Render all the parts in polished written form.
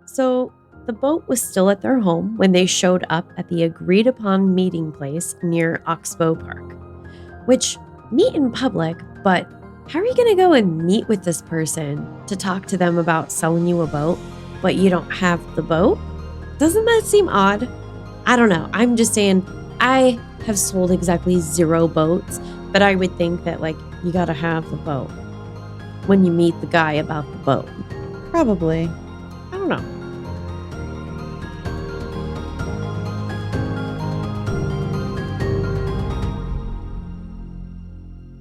So the boat was still at their home when they showed up at the agreed upon meeting place near Oxbow Park. Which, meet in public, but how are you going to go and meet with this person to talk to them about selling you a boat, but you don't have the boat? Doesn't that seem odd? I don't know. I'm just saying, I have sold exactly 0 boats, but I would think that, you got to have the boat when you meet the guy about the boat. Probably. I don't know.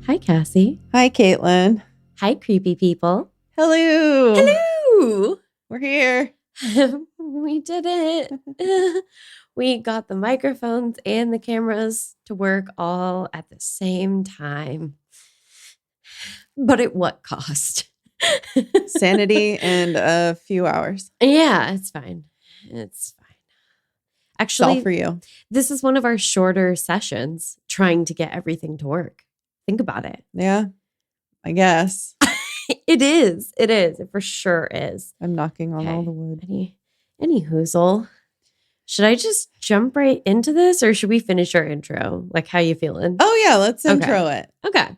Hi, Cassie. Hi, Caitlin. Hi, creepy people. Hello. Hello. We're here. We did it. We got the microphones and the cameras to work all at the same time. But at what cost? Sanity and a few hours. Yeah, it's fine. It's fine. Actually, it's all for you. This is one of our shorter sessions trying to get everything to work. Think about it. Yeah, I guess. It is. It is. It for sure is. I'm knocking on all the wood. Any hoozle. Should I just jump right into this or should we finish our intro? How you feeling? Oh, yeah. Let's intro it. Okay.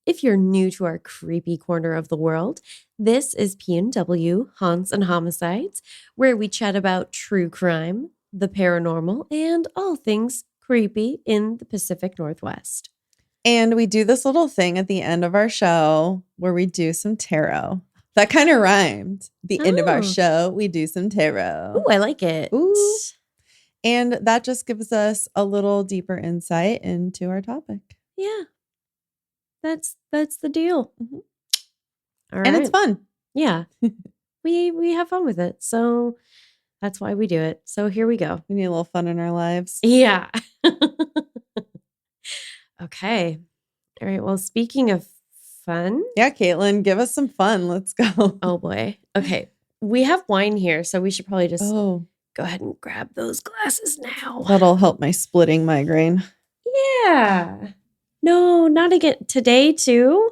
If you're new to our creepy corner of the world, this is P&W, Haunts and Homicides, where we chat about true crime, the paranormal, and all things creepy in the Pacific Northwest. And we do this little thing at the end of our show where we do some tarot. That kind of rhymed. The end of our show, we do some tarot. Ooh, I like it. Ooh. And that just gives us a little deeper insight into our topic. Yeah. That's the deal. Mm-hmm. All right. And it's fun. Yeah. we have fun with it. So that's why we do it. So here we go. We need a little fun in our lives. Yeah. Okay. All right. Well, speaking of fun. Yeah, Caitlin, give us some fun. Let's go. Oh, boy. Okay. We have wine here, so we should probably just go ahead and grab those glasses now. That'll help my splitting migraine. Yeah. No, not again. Today, too?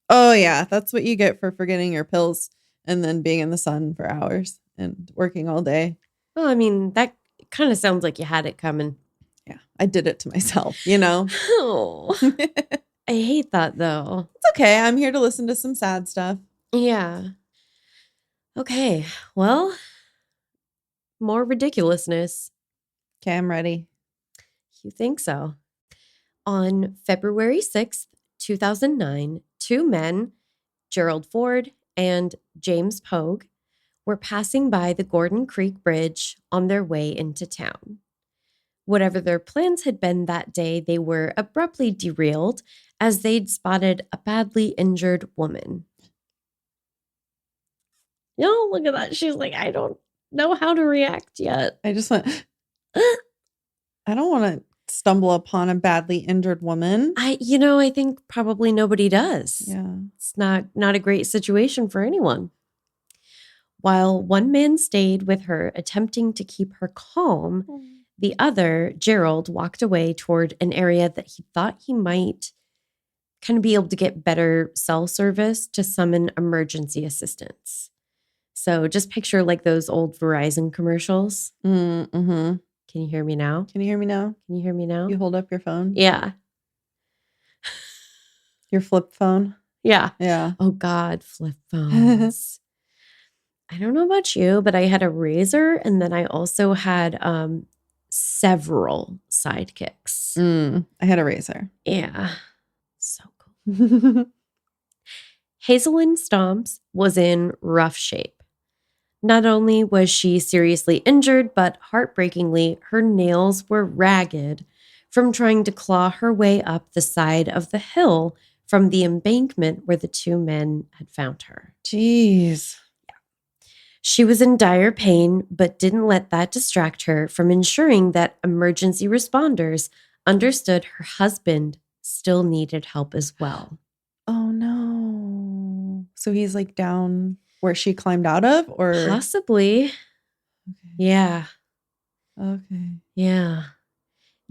Oh, yeah. That's what you get for forgetting your pills and then being in the sun for hours and working all day. Well, I mean, that kind of sounds like you had it coming. Yeah, I did it to myself, you know? Oh, I hate that, though. It's okay. I'm here to listen to some sad stuff. Yeah. Okay. Well, more ridiculousness. Okay, I'm ready. You think so? On February 6th, 2009, 2 men, Gerald Ford and James Pogue, were passing by the Gordon Creek Bridge on their way into town. Whatever their plans had been that day, they were abruptly derailed as they'd spotted a badly injured woman. Look at that. She's like, I don't know how to react yet. I just went, I don't want to stumble upon a badly injured woman. I think probably nobody does. Yeah. It's not a great situation for anyone. While one man stayed with her, attempting to keep her calm, the other, Gerald, walked away toward an area that he thought he might kind of be able to get better cell service to summon emergency assistance. So just picture those old Verizon commercials. Mm-hmm. Can you hear me now? Can you hear me now? Can you hear me now? You hold up your phone? Yeah. Your flip phone? Yeah. Yeah. Oh, God, flip phones. I don't know about you, but I had a Razor, and then I also had several sidekicks. I had a Razor. Yeah. So cool. Hazelynn Stomps was in rough shape. Not only was she seriously injured, but heartbreakingly, her nails were ragged from trying to claw her way up the side of the hill from the embankment where the 2 men had found her. Jeez. She was in dire pain, but didn't let that distract her from ensuring that emergency responders understood her husband still needed help as well. Oh, no. So he's down where she climbed out of, or? Possibly. Okay. Yeah. Okay. Yeah.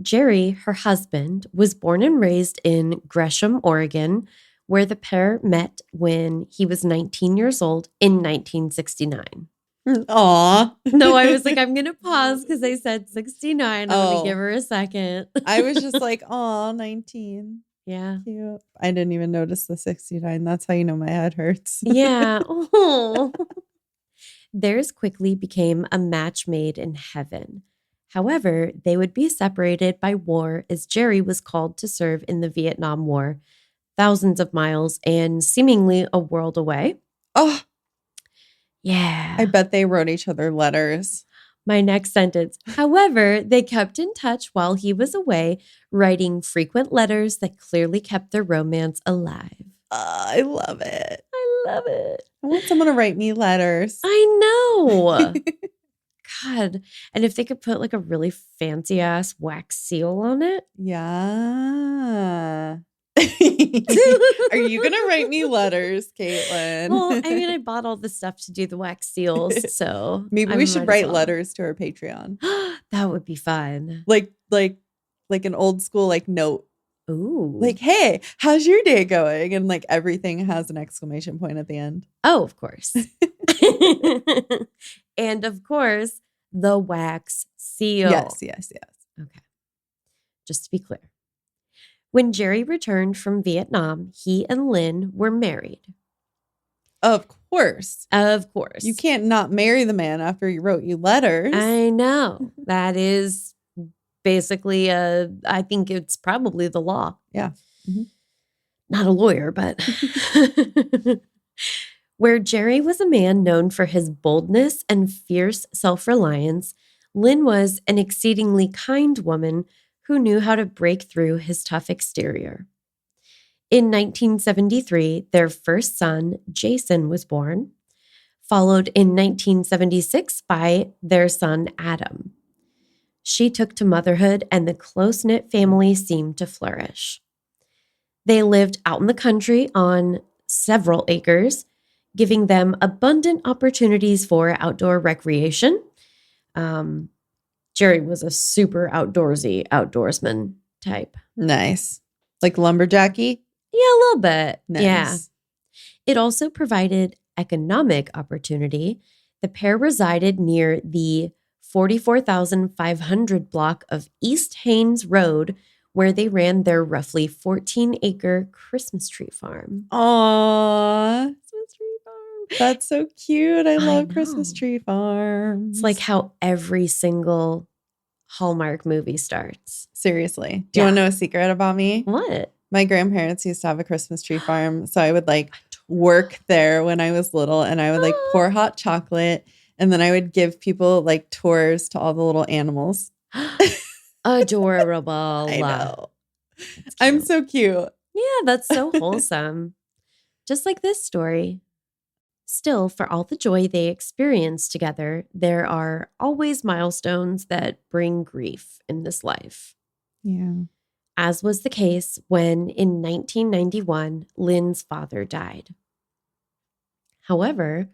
Jerry, her husband, was born and raised in Gresham, Oregon, where the pair met when he was 19 years old in 1969. Aw. No, I was like, I'm going to pause because I said 69. I'm going Oh. to give her a second. I was just like, aw, 19. Yeah. Cute. I didn't even notice the 69. That's how you know my head hurts. Yeah. Oh. Theirs quickly became a match made in heaven. However, they would be separated by war as Jerry was called to serve in the Vietnam War, thousands of miles and seemingly a world away. Oh, Yeah. I bet they wrote each other letters. My next sentence. However, they kept in touch while he was away, writing frequent letters that clearly kept their romance alive. I love it. I love it. I want someone to write me letters. I know. God. And if they could put like a really fancy ass wax seal on it. Yeah. Are you going to write me letters, Caitlin? Well, I mean, I bought all the stuff to do the wax seals, so maybe we should write letters to our Patreon. That would be fun. Like an old school like note. Ooh. Like, hey, how's your day going? And like everything has an exclamation point at the end. Oh, of course. And of course, the wax seal. Yes. Okay. Just to be clear. When Jerry returned from Vietnam, he and Lynn were married. Of course. Of course. You can't not marry the man after he wrote you letters. I know. That is basically, I think it's probably the law. Yeah. Mm-hmm. Not a lawyer, but where Jerry was a man known for his boldness and fierce self-reliance, Lynn was an exceedingly kind woman who knew how to break through his tough exterior. In 1973, their first son, Jason, was born, followed in 1976 by their son, Adam. She took to motherhood, and the close-knit family seemed to flourish. They lived out in the country on several acres, giving them abundant opportunities for outdoor recreation. Jerry was a super outdoorsman type. Nice. Like lumberjacky? Yeah, a little bit. Nice. Yeah. It also provided economic opportunity. The pair resided near the 44,500 block of East Haines Road, where they ran their roughly 14-acre Christmas tree farm. Aww. Christmas tree farm. That's so cute. I love know. Christmas tree farms. It's like how every single Hallmark movie starts. Seriously. Do you want to know a secret about me? What? My grandparents used to have a Christmas tree farm. So I would like work there when I was little, and I would like pour hot chocolate, and then I would give people like tours to all the little animals. Adorable. I know. I'm so cute. Yeah, that's so wholesome. Just like this story. Still, for all the joy they experience together, there are always milestones that bring grief in this life. Yeah. As was the case when, in 1991, Lynn's father died. However,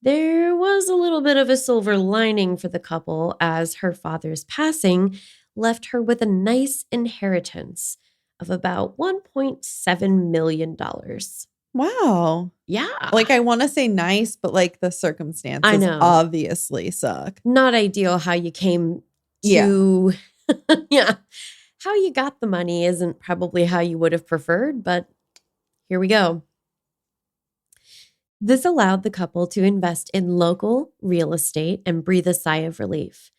there was a little bit of a silver lining for the couple, as her father's passing left her with a nice inheritance of about $1.7 million. Wow. Yeah. Like, I want to say nice, but like the circumstances obviously suck. Not ideal how you came to, yeah. How you got the money isn't probably how you would have preferred, but here we go. This allowed the couple to invest in local real estate and breathe a sigh of relief.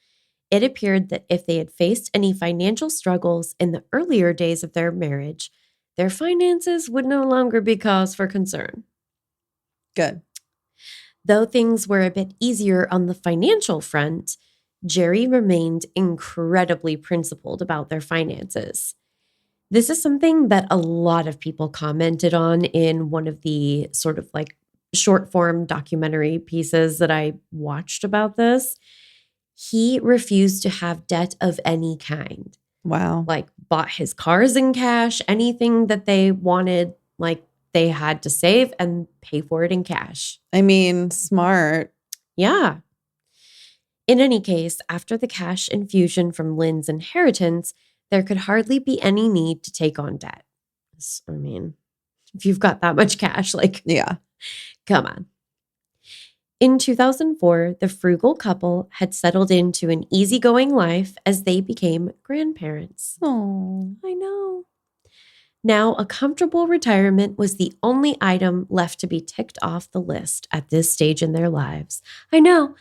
It appeared that if they had faced any financial struggles in the earlier days of their marriage, their finances would no longer be cause for concern. Good. Though things were a bit easier on the financial front, Jerry remained incredibly principled about their finances. This is something that a lot of people commented on in one of the sort of like short form documentary pieces that I watched about this. He refused to have debt of any kind. Wow. Like bought his cars in cash, anything that they wanted, like they had to save and pay for it in cash. I mean, smart. Yeah. In any case, after the cash infusion from Lynn's inheritance, there could hardly be any need to take on debt. I mean, if you've got that much cash, like, yeah, come on. In 2004, the frugal couple had settled into an easygoing life as they became grandparents. Oh, I know. Now, a comfortable retirement was the only item left to be ticked off the list at this stage in their lives. I know.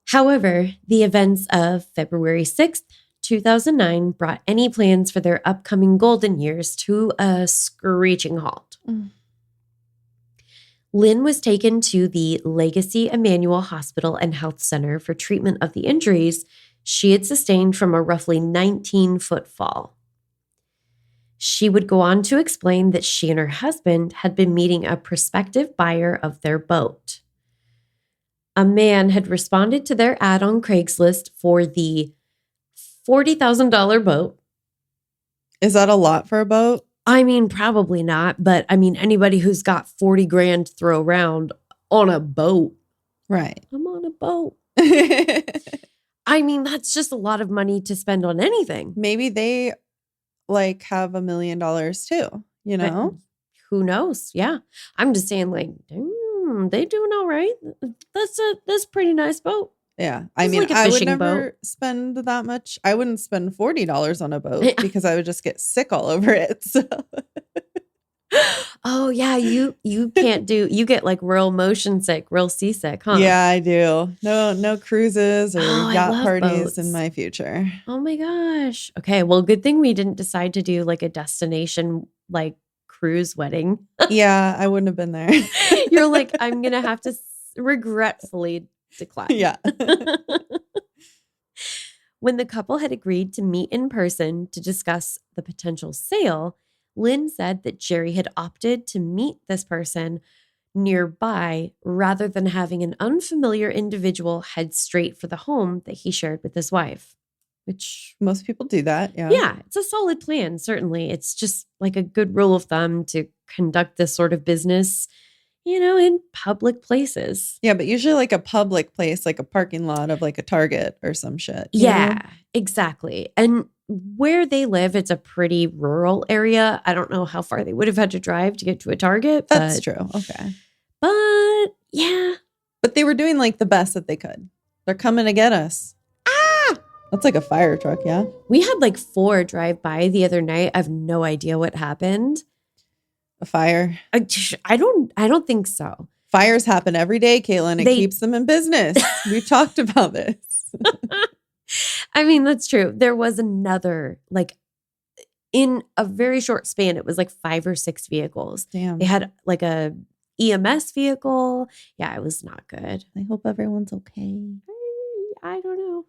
However, the events of February 6th, 2009 brought any plans for their upcoming golden years to a screeching halt. Lynn was taken to the Legacy Emmanuel Hospital and Health Center for treatment of the injuries she had sustained from a roughly 19-foot fall. She would go on to explain that she and her husband had been meeting a prospective buyer of their boat. A man had responded to their ad on Craigslist for the $40,000 boat. is that a lot for a boat? I mean, probably not, but I mean, anybody who's got 40 grand to throw around on a boat. Right. I'm on a boat. I mean, that's just a lot of money to spend on anything. Maybe they like have $1 million too, you know? But who knows? Yeah. I'm just saying, like, damn, they doing all right. That's a pretty nice boat. Yeah. I It's mean, like a I would fishing never boat. spend that much. I wouldn't spend $40 on a boat Yeah. because I would just get sick all over it. So Oh, yeah. You can't do, you get like real motion sick, real seasick, huh? yeah, I do. No cruises or Oh, I yacht love parties boats. in my future. Oh my gosh. Okay. Well, good thing we didn't decide to do like a destination like cruise wedding. Yeah, I wouldn't have been there. You're like, I'm going to have to regretfully decline. Yeah. When the couple had agreed to meet in person to discuss the potential sale, Lynn said that Jerry had opted to meet this person nearby rather than having an unfamiliar individual head straight for the home that he shared with his wife. Which, Most people do that. Yeah. yeah, it's a solid plan, certainly. It's just like a good rule of thumb to conduct this sort of business, in public places. Yeah, but usually like a public place, like a parking lot of like a Target or some shit. you Yeah, know? exactly. And where they live, it's a pretty rural area. I don't know how far they would have had to drive to get to a Target. That's true. Okay. But yeah. But they were doing like the best that they could. They're coming to get us. Ah! That's like a fire truck, yeah? We had like 4 drive by the other night. I have no idea what happened. A fire. I don't think so. Fires happen every day, Caitlin. It They- keeps them in business. We've talked about this. I mean, that's true. There was another, like, in a very short span, it was like 5 or 6 vehicles. Damn. They had like a EMS vehicle. Yeah, it was not good. I hope everyone's okay. I don't know.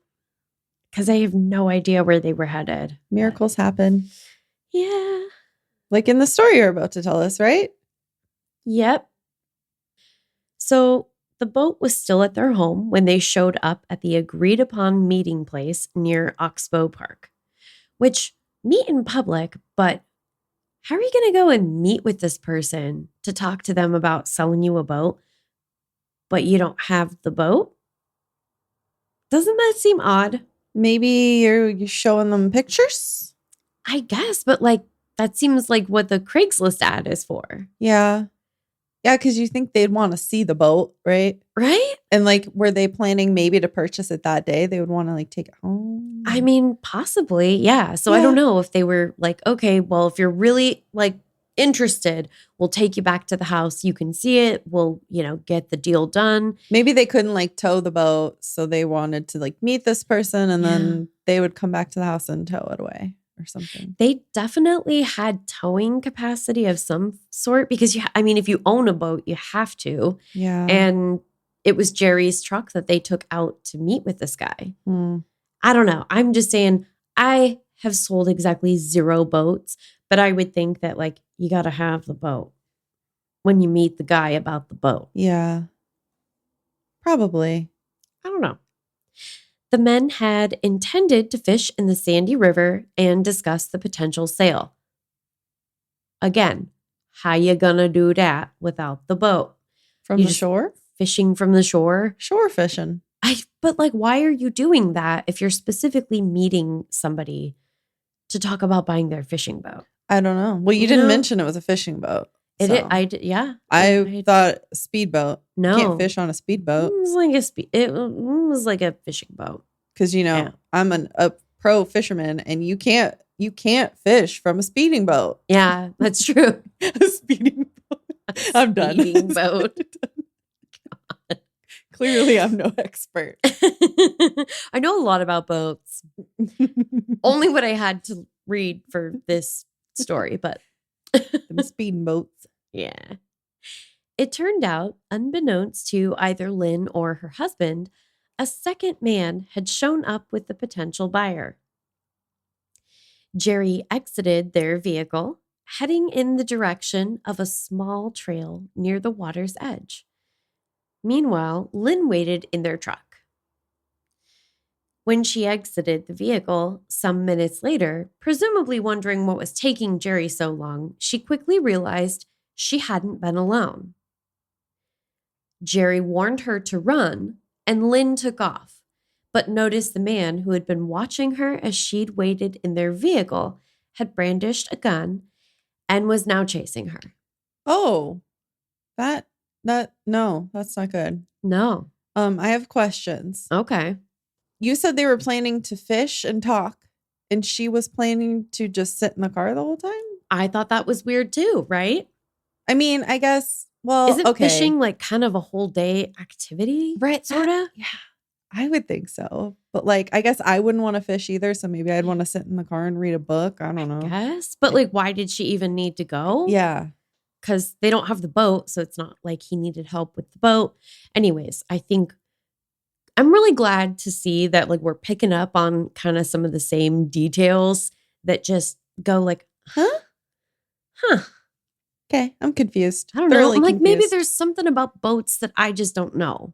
Because I have no idea where they were headed. Miracles happen. Yeah. Like in the story you're about to tell us, right? Yep. So the boat was still at their home when they showed up at the agreed upon meeting place near Oxbow Park, which meet in public, but how are you going to go and meet with this person to talk to them about selling you a boat, but you don't have the boat? Doesn't that seem odd? Maybe you're showing them pictures? I guess, but like that seems like what the Craigslist ad is for. Yeah. Yeah, because you think they'd want to see the boat, right? Right? And like, were they planning maybe to purchase it that day? They would want to like take it home. I mean, possibly, yeah. So I don't know if they were like, okay, well, if you're really like interested, we'll take you back to the house. You can see it. We'll, get the deal done. Maybe they couldn't like tow the boat, so they wanted to like meet this person, and then they would come back to the house and tow it away or something. They definitely had towing capacity of some sort because if you own a boat, you have to. Yeah. And it was Jerry's truck that they took out to meet with this guy. I don't know. I'm just saying I have sold exactly 0 boats, but I would think that like you got to have the boat when you meet the guy about the boat. Yeah. Probably. I don't know. The men had intended to fish in the Sandy River and discuss the potential sale. Again, how you gonna do that without the boat? From You the just- shore? Fishing from the shore? Shore fishing. But like, why are you doing that if you're specifically meeting somebody to talk about buying their fishing boat? I don't know. Well, you didn't mention it was a fishing boat. So Yeah. I thought speedboat. No. Can't fish on a speedboat. It was like a fishing boat. Because, I'm a pro fisherman and you can't fish from a speeding boat. Yeah, that's true. A speeding boat. I'm done. Speeding boat. Clearly, I'm no expert. I know a lot about boats. Only what I had to read for this story, but The speeding boats. yeah. It turned out, unbeknownst to either Lynn or her husband, a second man had shown up with the potential buyer. Jerry exited their vehicle, heading in the direction of a small trail near the water's edge. Meanwhile, Lynn waited in their truck. When she exited the vehicle some minutes later, presumably wondering what was taking Jerry so long, she quickly realized she hadn't been alone. Jerry warned her to run, and Lynn took off, but noticed the man who had been watching her as she'd waited in their vehicle had brandished a gun and was now chasing her. Oh, no, that's not good. No. I have questions. Okay. You said they were planning to fish and talk, and she was planning to just sit in the car the whole time? I thought that was weird too, right? I mean, I guess, well, Isn't fishing like kind of a whole day activity? Right. Sort of? Yeah, I would think so. But like, I guess I wouldn't want to fish either. So maybe I'd want to sit in the car and read a book. I don't know. Yes. But like, why did she even need to go? Yeah. Because they don't have the boat. So it's not like he needed help with the boat. Anyways, I think I'm really glad to see that like we're picking up on kind of some of the same details that just go like, huh? Okay, I'm confused. I don't know. I'm like, maybe there's something about boats that I just don't know.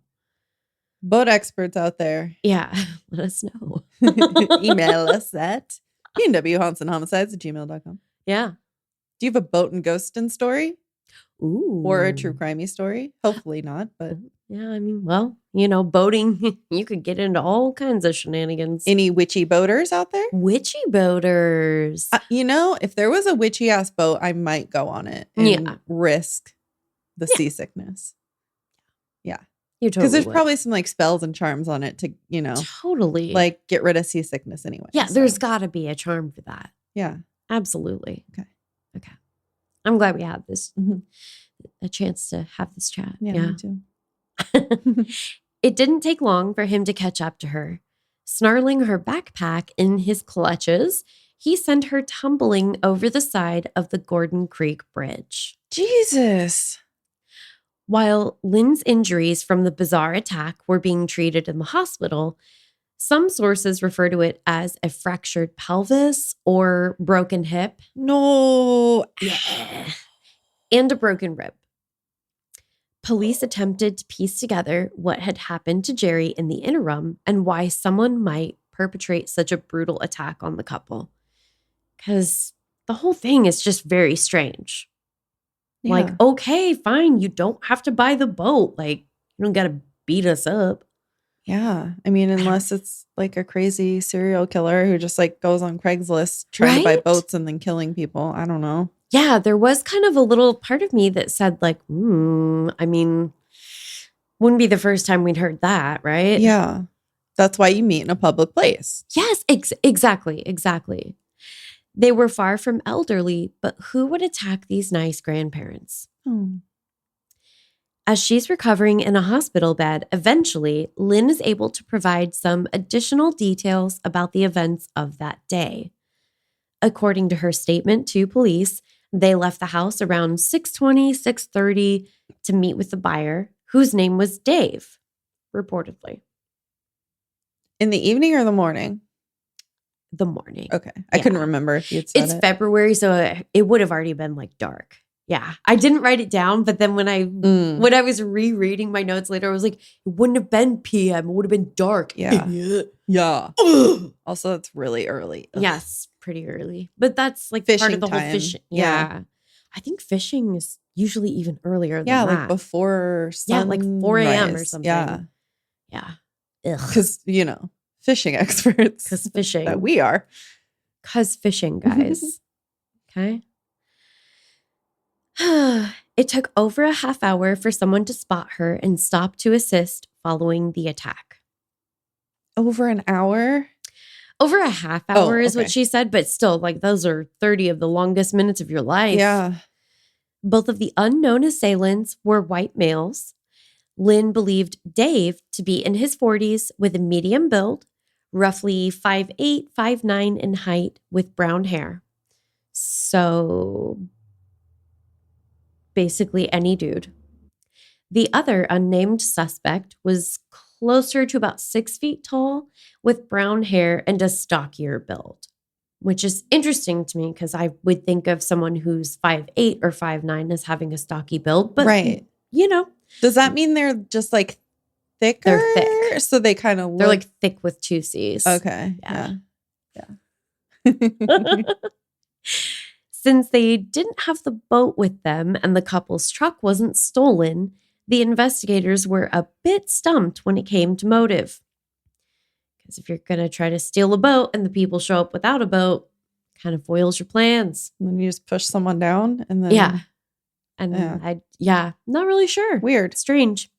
Boat experts out there. Yeah, let us know. Email us at pnwhauntsandhomicides@gmail.com. Yeah. Do you have a boat and ghosting story? Ooh. Or a true crimey story? Hopefully not, but... Yeah, I mean, well, boating, you could get into all kinds of shenanigans. Any witchy boaters out there? Witchy boaters. If there was a witchy ass boat, I might go on it and risk the seasickness. Yeah. You totally Because there's would. probably some like spells and charms on it to, totally like get rid of seasickness anyway. Yeah, there's got to be a charm for that. Yeah. Absolutely. Okay. I'm glad we had this, a chance to have this chat. Yeah. Me too. It didn't take long for him to catch up to her. Snarling her backpack in his clutches, he sent her tumbling over the side of the Gordon Creek Bridge. Jesus. While Lynn's injuries from the bizarre attack were being treated in the hospital, some sources refer to it as a fractured pelvis or broken hip. No. Yeah. And a broken rib. Police attempted to piece together what had happened to Jerry in the interim and why someone might perpetrate such a brutal attack on the couple. Because the whole thing is just very strange. Yeah. Like, okay, fine, you don't have to buy the boat. Like, you don't got to beat us up. Yeah. I mean, unless it's like a crazy serial killer who just like goes on Craigslist trying to buy boats and then killing people. I don't know. Yeah, there was kind of a little part of me that said like, I mean, wouldn't be the first time we'd heard that, right? Yeah. That's why you meet in a public place. Yes, exactly. They were far from elderly, but who would attack these nice grandparents? As she's recovering in a hospital bed, eventually, Lynn is able to provide some additional details about the events of that day. According to her statement to police, they left the house around 6:20, 6:30 to meet with the buyer, whose name was Dave, reportedly. In the evening or the morning? The morning. Okay. I couldn't remember if you'd said it's February, so it would have already been like dark. Yeah. I didn't write it down, but then when I was rereading my notes later, I was like, it wouldn't have been PM. It would have been dark. Yeah. Yeah. Also, it's really early. Ugh. Yes. Pretty early. But that's like fishing part of the time. whole fishing. Yeah. I think fishing is usually even earlier than that. Yeah, like before sunrise. Yeah, like 4 a.m. or something. Yeah. Because, fishing experts. Because fishing. That we are. Because fishing, guys. Okay. It took over a half hour for someone to spot her and stop to assist following the attack. Over an hour? Over a half hour is what okay. she said, but still, like, those are 30 of the longest minutes of your life. Yeah. Both of the unknown assailants were white males. Lynn believed Dave to be in his 40s with a medium build, roughly 5'8", 5'9" in height with brown hair. So basically any dude. The other unnamed suspect was closer to about 6 feet tall with brown hair and a stockier build, which is interesting to me because I would think of someone who's 5'8" or 5'9" as having a stocky build. But, right. you know. Does that mean they're just like thicker? They're thick. So they kind of look. They're like thick with 2 C's. Okay. Yeah. Since they didn't have the boat with them and the couple's truck wasn't stolen, the investigators were a bit stumped when it came to motive. Because if you're going to try to steal a boat and the people show up without a boat, kind of foils your plans. And then you just push someone down and then. Yeah. And not really sure. Weird. Strange.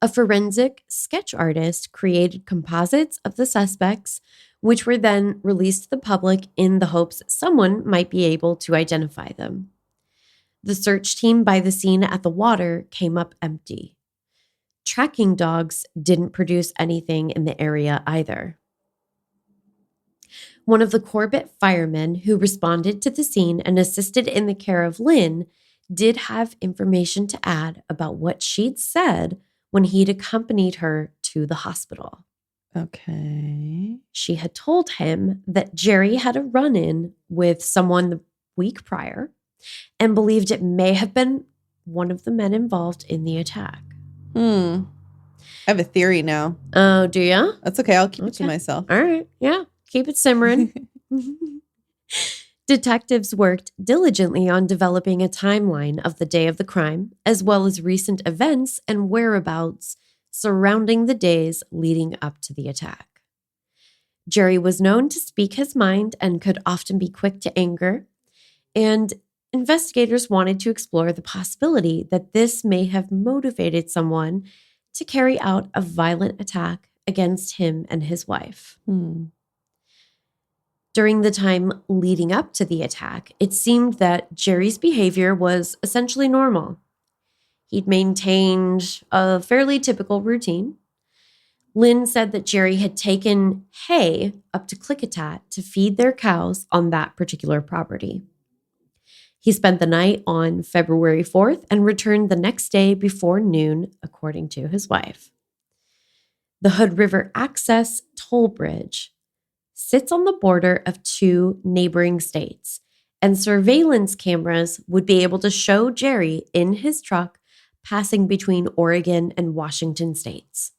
A forensic sketch artist created composites of the suspects, which were then released to the public in the hopes someone might be able to identify them. The search team by the scene at the water came up empty. Tracking dogs didn't produce anything in the area either. One of the Corbett firemen who responded to the scene and assisted in the care of Lynn did have information to add about what she'd said when he'd accompanied her to the hospital. Okay. She had told him that Jerry had a run-in with someone the week prior and believed it may have been one of the men involved in the attack. I have a theory now. Oh, do ya? That's okay. I'll keep it to myself. All right. Yeah. Keep it simmering. Detectives worked diligently on developing a timeline of the day of the crime, as well as recent events and whereabouts surrounding the days leading up to the attack. Jerry was known to speak his mind and could often be quick to anger, and investigators wanted to explore the possibility that this may have motivated someone to carry out a violent attack against him and his wife. During the time leading up to the attack, it seemed that Jerry's behavior was essentially normal. He'd maintained a fairly typical routine. Lynn said that Jerry had taken hay up to Klickitat to feed their cows on that particular property. He spent the night on February 4th and returned the next day before noon, according to his wife. The Hood River Access Toll Bridge sits on the border of 2 neighboring states, and surveillance cameras would be able to show Jerry in his truck passing between Oregon and Washington states.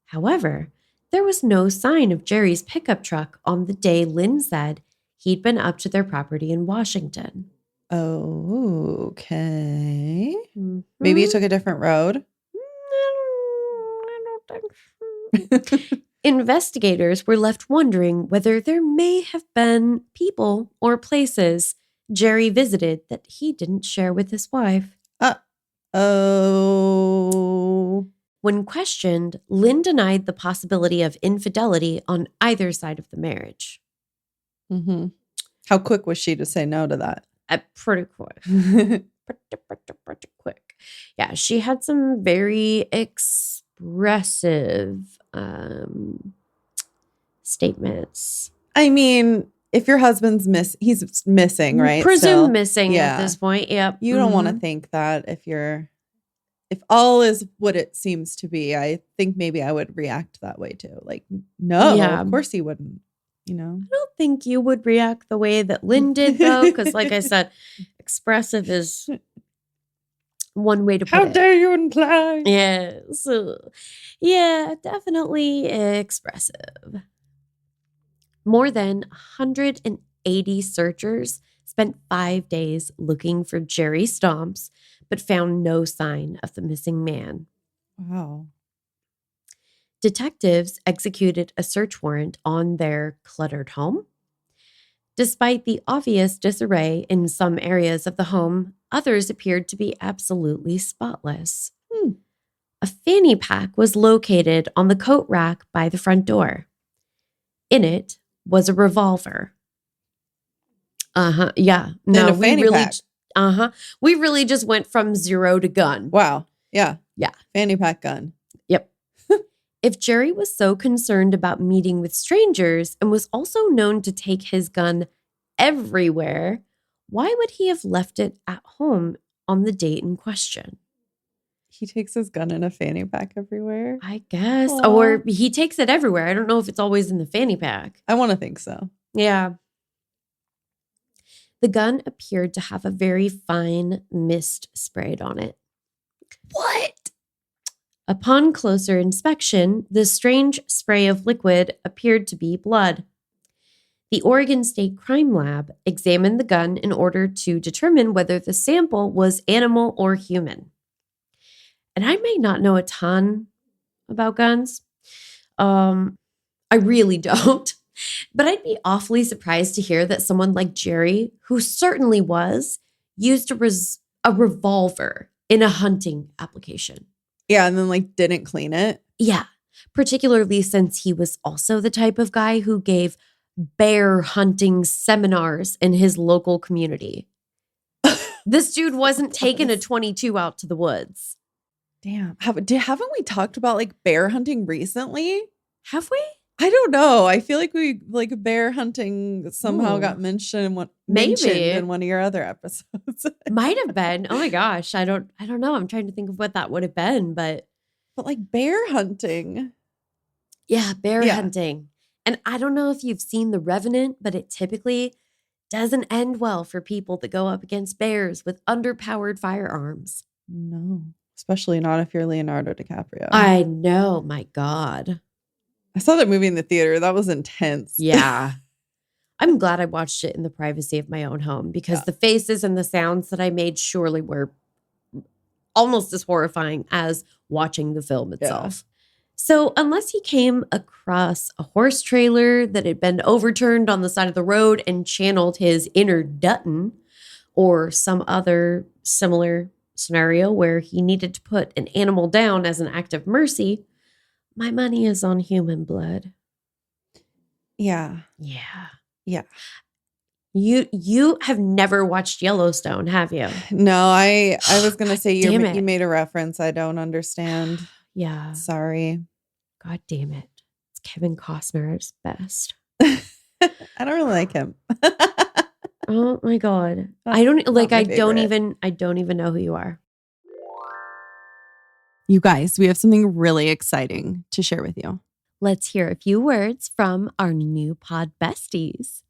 However, there was no sign of Jerry's pickup truck on the day Lynn said he'd been up to their property in Washington. Oh, okay. Maybe he took a different road. I don't think so. Investigators were left wondering whether there may have been people or places Jerry visited that he didn't share with his wife. When questioned, Lynn denied the possibility of infidelity on either side of the marriage. How quick was she to say no to that? Pretty quick. pretty quick. Yeah, she had some very expressive statements. I mean, if your husband's he's missing, right? Presumed missing at this point. Yep. You don't want to think that if all is what it seems to be. I think maybe I would react that way too. Like, no, of course he wouldn't. I don't think you would react the way that Lynn did, though, because like I said, expressive is one way to put it. How dare you imply? Yeah. So, yeah, definitely expressive. More than 180 searchers spent 5 days looking for Jerry Stomps, but found no sign of the missing man. Wow. Detectives executed a search warrant on their cluttered home. Despite the obvious disarray in some areas of the home, others appeared to be absolutely spotless. A fanny pack was located on the coat rack by the front door. In it was a revolver. Yeah. No, And a fanny pack. We really just went from zero to gun. Wow. Yeah. Yeah. Fanny pack gun. Yep. If Jerry was so concerned about meeting with strangers and was also known to take his gun everywhere, why would he have left it at home on the date in question? He takes his gun in a fanny pack everywhere. I guess. Aww. Or he takes it everywhere. I don't know if it's always in the fanny pack. I want to think so. Yeah. The gun appeared to have a very fine mist sprayed on it. What? Upon closer inspection, the strange spray of liquid appeared to be blood. The Oregon State Crime Lab examined the gun in order to determine whether the sample was animal or human. And I may not know a ton about guns. I really don't. But I'd be awfully surprised to hear that someone like Jerry, who certainly was, used a revolver in a hunting application. Yeah, and then didn't clean it. Yeah, particularly since he was also the type of guy who gave bear hunting seminars in his local community. This dude wasn't taking a 22 out to the woods. Damn. Haven't we talked about bear hunting recently? Have we? I don't know. I feel like we bear hunting somehow got mentioned in one of your other episodes. Might have been. Oh my gosh. I don't know. I'm trying to think of what that would have been, but bear hunting. Yeah, bear hunting. And I don't know if you've seen The Revenant, but it typically doesn't end well for people that go up against bears with underpowered firearms. No, especially not if you're Leonardo DiCaprio. I know. My God. I saw that movie in the theater. That was intense. Yeah. I'm glad I watched it in the privacy of my own home because the faces and the sounds that I made surely were almost as horrifying as watching the film itself. Yeah. So unless he came across a horse trailer that had been overturned on the side of the road and channeled his inner Dutton, or some other similar scenario where he needed to put an animal down as an act of mercy, my money is on human blood. Yeah. Yeah. Yeah. You have never watched Yellowstone, have you? No, I was going to say you made a reference I don't understand. Yeah. Sorry. God damn it. It's Kevin Costner at his best. I don't really like him. Oh my God. I don't even know who you are. You guys, we have something really exciting to share with you. Let's hear a few words from our new pod besties.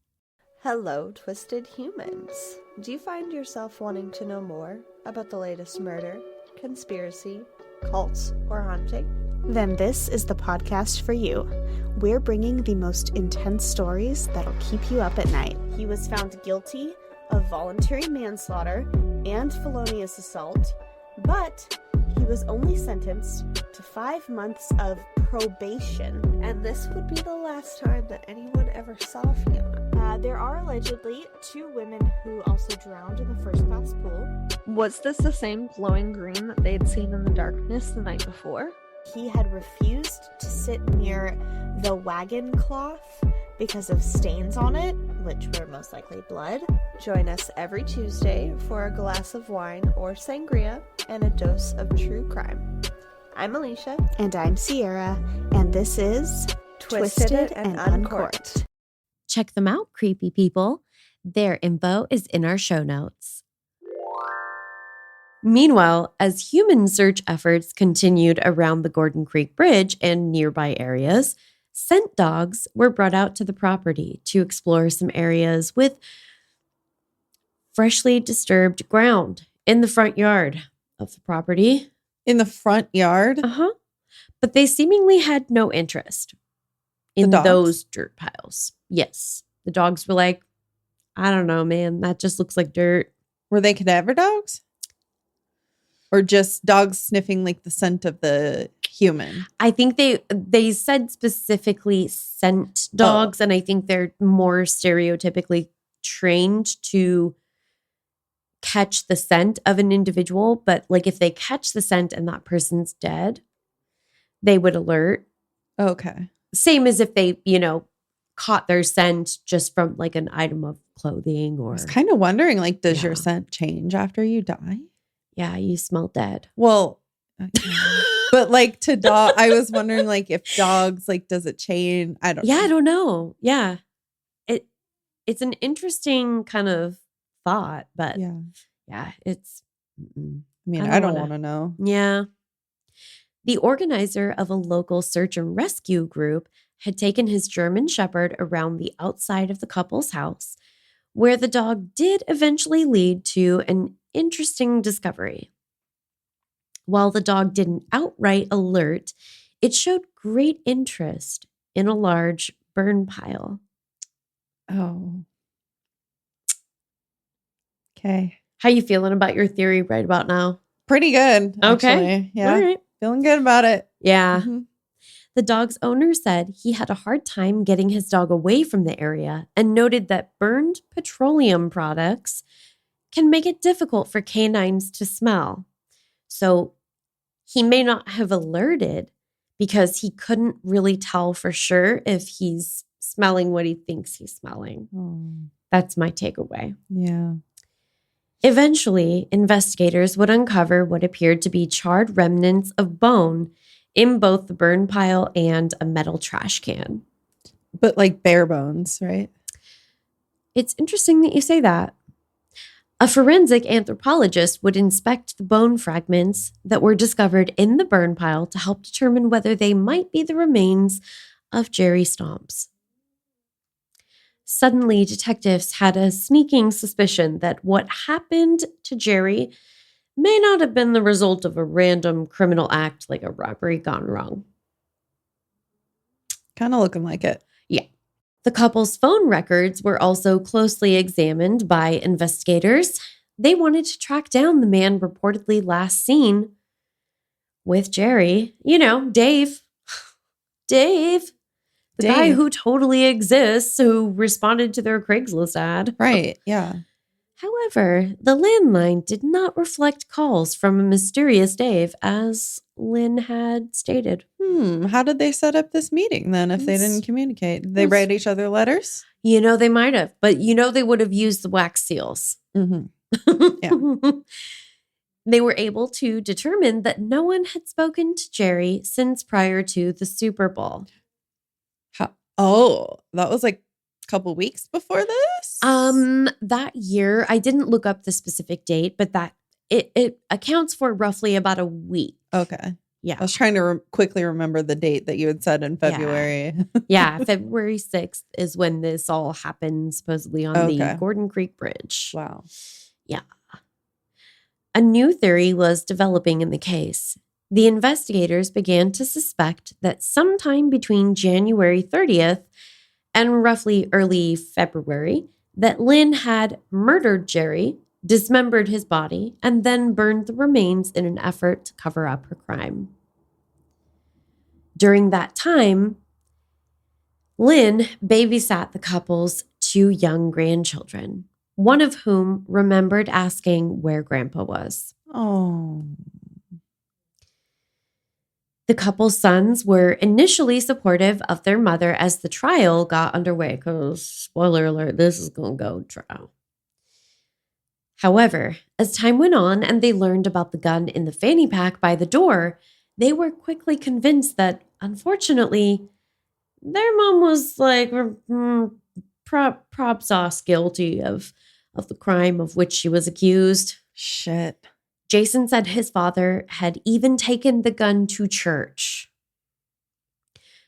Hello, twisted humans. Do you find yourself wanting to know more about the latest murder, conspiracy, cults, or haunting? Then this is the podcast for you. We're bringing the most intense stories that'll keep you up at night. He was found guilty of voluntary manslaughter and felonious assault, but he was only sentenced to 5 months of probation, and this would be the last time that anyone ever saw Fiona. There are allegedly 2 women who also drowned in the first-class pool. Was this the same glowing green that they had seen in the darkness the night before? He had refused to sit near the wagon cloth because of stains on it, which were most likely blood. Join us every Tuesday for a glass of wine or sangria and a dose of true crime. I'm Alicia. And I'm Sierra. And this is Twisted and Uncorked. Check them out, creepy people. Their info is in our show notes. Meanwhile, as human search efforts continued around the Gordon Creek Bridge and nearby areas, scent dogs were brought out to the property to explore some areas with freshly disturbed ground in the front yard of the property. In the front yard? Uh-huh. But they seemingly had no interest in those dirt piles. Yes. The dogs were like, I don't know, man. That just looks like dirt. Were they cadaver dogs? Or just dogs sniffing the scent of the human? I think they said specifically scent dogs, and I think they're more stereotypically trained to catch the scent of an individual, but like if they catch the scent and that person's dead, they would alert. Okay. Same as if they, caught their scent just from like an item of clothing I or was kind of wondering, like, does your Yeah. scent change after you die? yeah, you smell dead. Well, but like to dog, I was wondering, like, if dogs, like, does it change? I don't Yeah, know. I don't know. Yeah. It's an interesting kind of thought, but Yeah. it's I mean, I don't wanna- want to know. Yeah. The organizer of a local search and rescue group had taken his German Shepherd around the outside of the couple's house, where the dog did eventually lead to an interesting discovery. While the dog didn't outright alert, it showed great interest in a large burn pile. Oh. Okay. How you feeling about your theory right about now? Pretty good. Okay. Actually. Yeah. All right. Feeling good about it. Yeah. Mhm. The dog's owner said he had a hard time getting his dog away from the area and noted that burned petroleum products can make it difficult for canines to smell. So he may not have alerted because he couldn't really tell for sure if he's smelling what he thinks he's smelling. Oh. That's my takeaway. Yeah. Eventually, investigators would uncover what appeared to be charred remnants of bone in both the burn pile and a metal trash can. But like bare bones, right? It's interesting that you say that. A forensic anthropologist would inspect the bone fragments that were discovered in the burn pile to help determine whether they might be the remains of Jerry Stomps. Suddenly, detectives had a sneaking suspicion that what happened to Jerry may not have been the result of a random criminal act like a robbery gone wrong. Kind of looking like it. Yeah. The couple's phone records were also closely examined by investigators. They wanted to track down the man reportedly last seen with Jerry. Dave. Dave. The guy Dave. who totally exists, who responded to their Craigslist ad. Right. Yeah. However, the landline did not reflect calls from a mysterious Dave, as Lynn had stated. How did they set up this meeting then if they didn't communicate? Did they write each other letters? They might have, but they would have used the wax seals. Mm-hmm. They were able to determine that no one had spoken to Jerry since prior to the Super Bowl. That was like a couple weeks before this? That year, I didn't look up the specific date, but that it accounts for roughly about a week. Okay. Yeah. I was trying to quickly remember the date that you had said in February. Yeah, February 6th is when this all happened, supposedly on the Gordon Creek Bridge. Wow. Yeah. A new theory was developing in the case. The investigators began to suspect that sometime between January 30th and roughly early February, that Lynn had murdered Jerry, dismembered his body, and then burned the remains in an effort to cover up her crime. During that time, Lynn babysat the couple's 2 young grandchildren, one of whom remembered asking where Grandpa was. Oh. The couple's sons were initially supportive of their mother as the trial got underway, because, spoiler alert, this is going to go to trial. However, as time went on and they learned about the gun in the fanny pack by the door, they were quickly convinced that, unfortunately, their mom was like prop sauce guilty of the crime of which she was accused. Shit. Jason said his father had even taken the gun to church.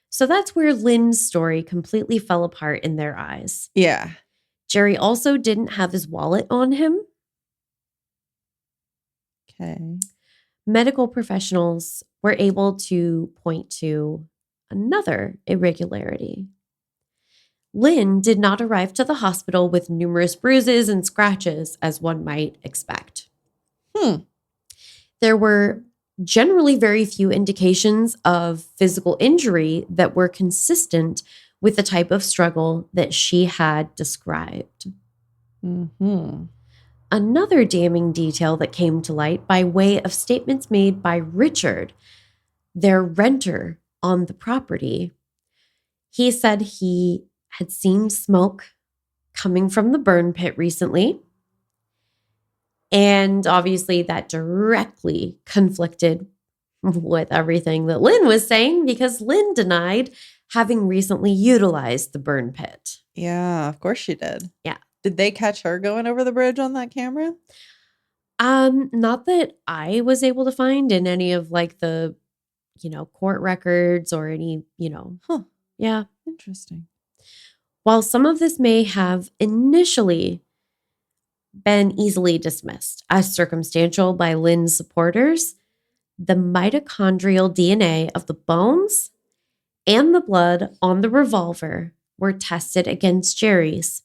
So that's where Lynn's story completely fell apart in their eyes. Yeah. Jerry also didn't have his wallet on him. Okay. Medical professionals were able to point to another irregularity. Lynn did not arrive to the hospital with numerous bruises and scratches, as one might expect. There were generally very few indications of physical injury that were consistent with the type of struggle that she had described. Mm-hmm. Another damning detail that came to light by way of statements made by Richard, their renter on the property. He said he had seen smoke coming from the burn pit recently. And obviously that directly conflicted with everything that Lynn was saying because Lynn denied having recently utilized the burn pit. Yeah, of course she did. Yeah. Did they catch her going over the bridge on that camera? Not that I was able to find in any of like the, court records or any, Huh. Yeah. Interesting. While some of this may have initially been easily dismissed as circumstantial by Lynn's supporters, the mitochondrial DNA of the bones and the blood on the revolver were tested against Jerry's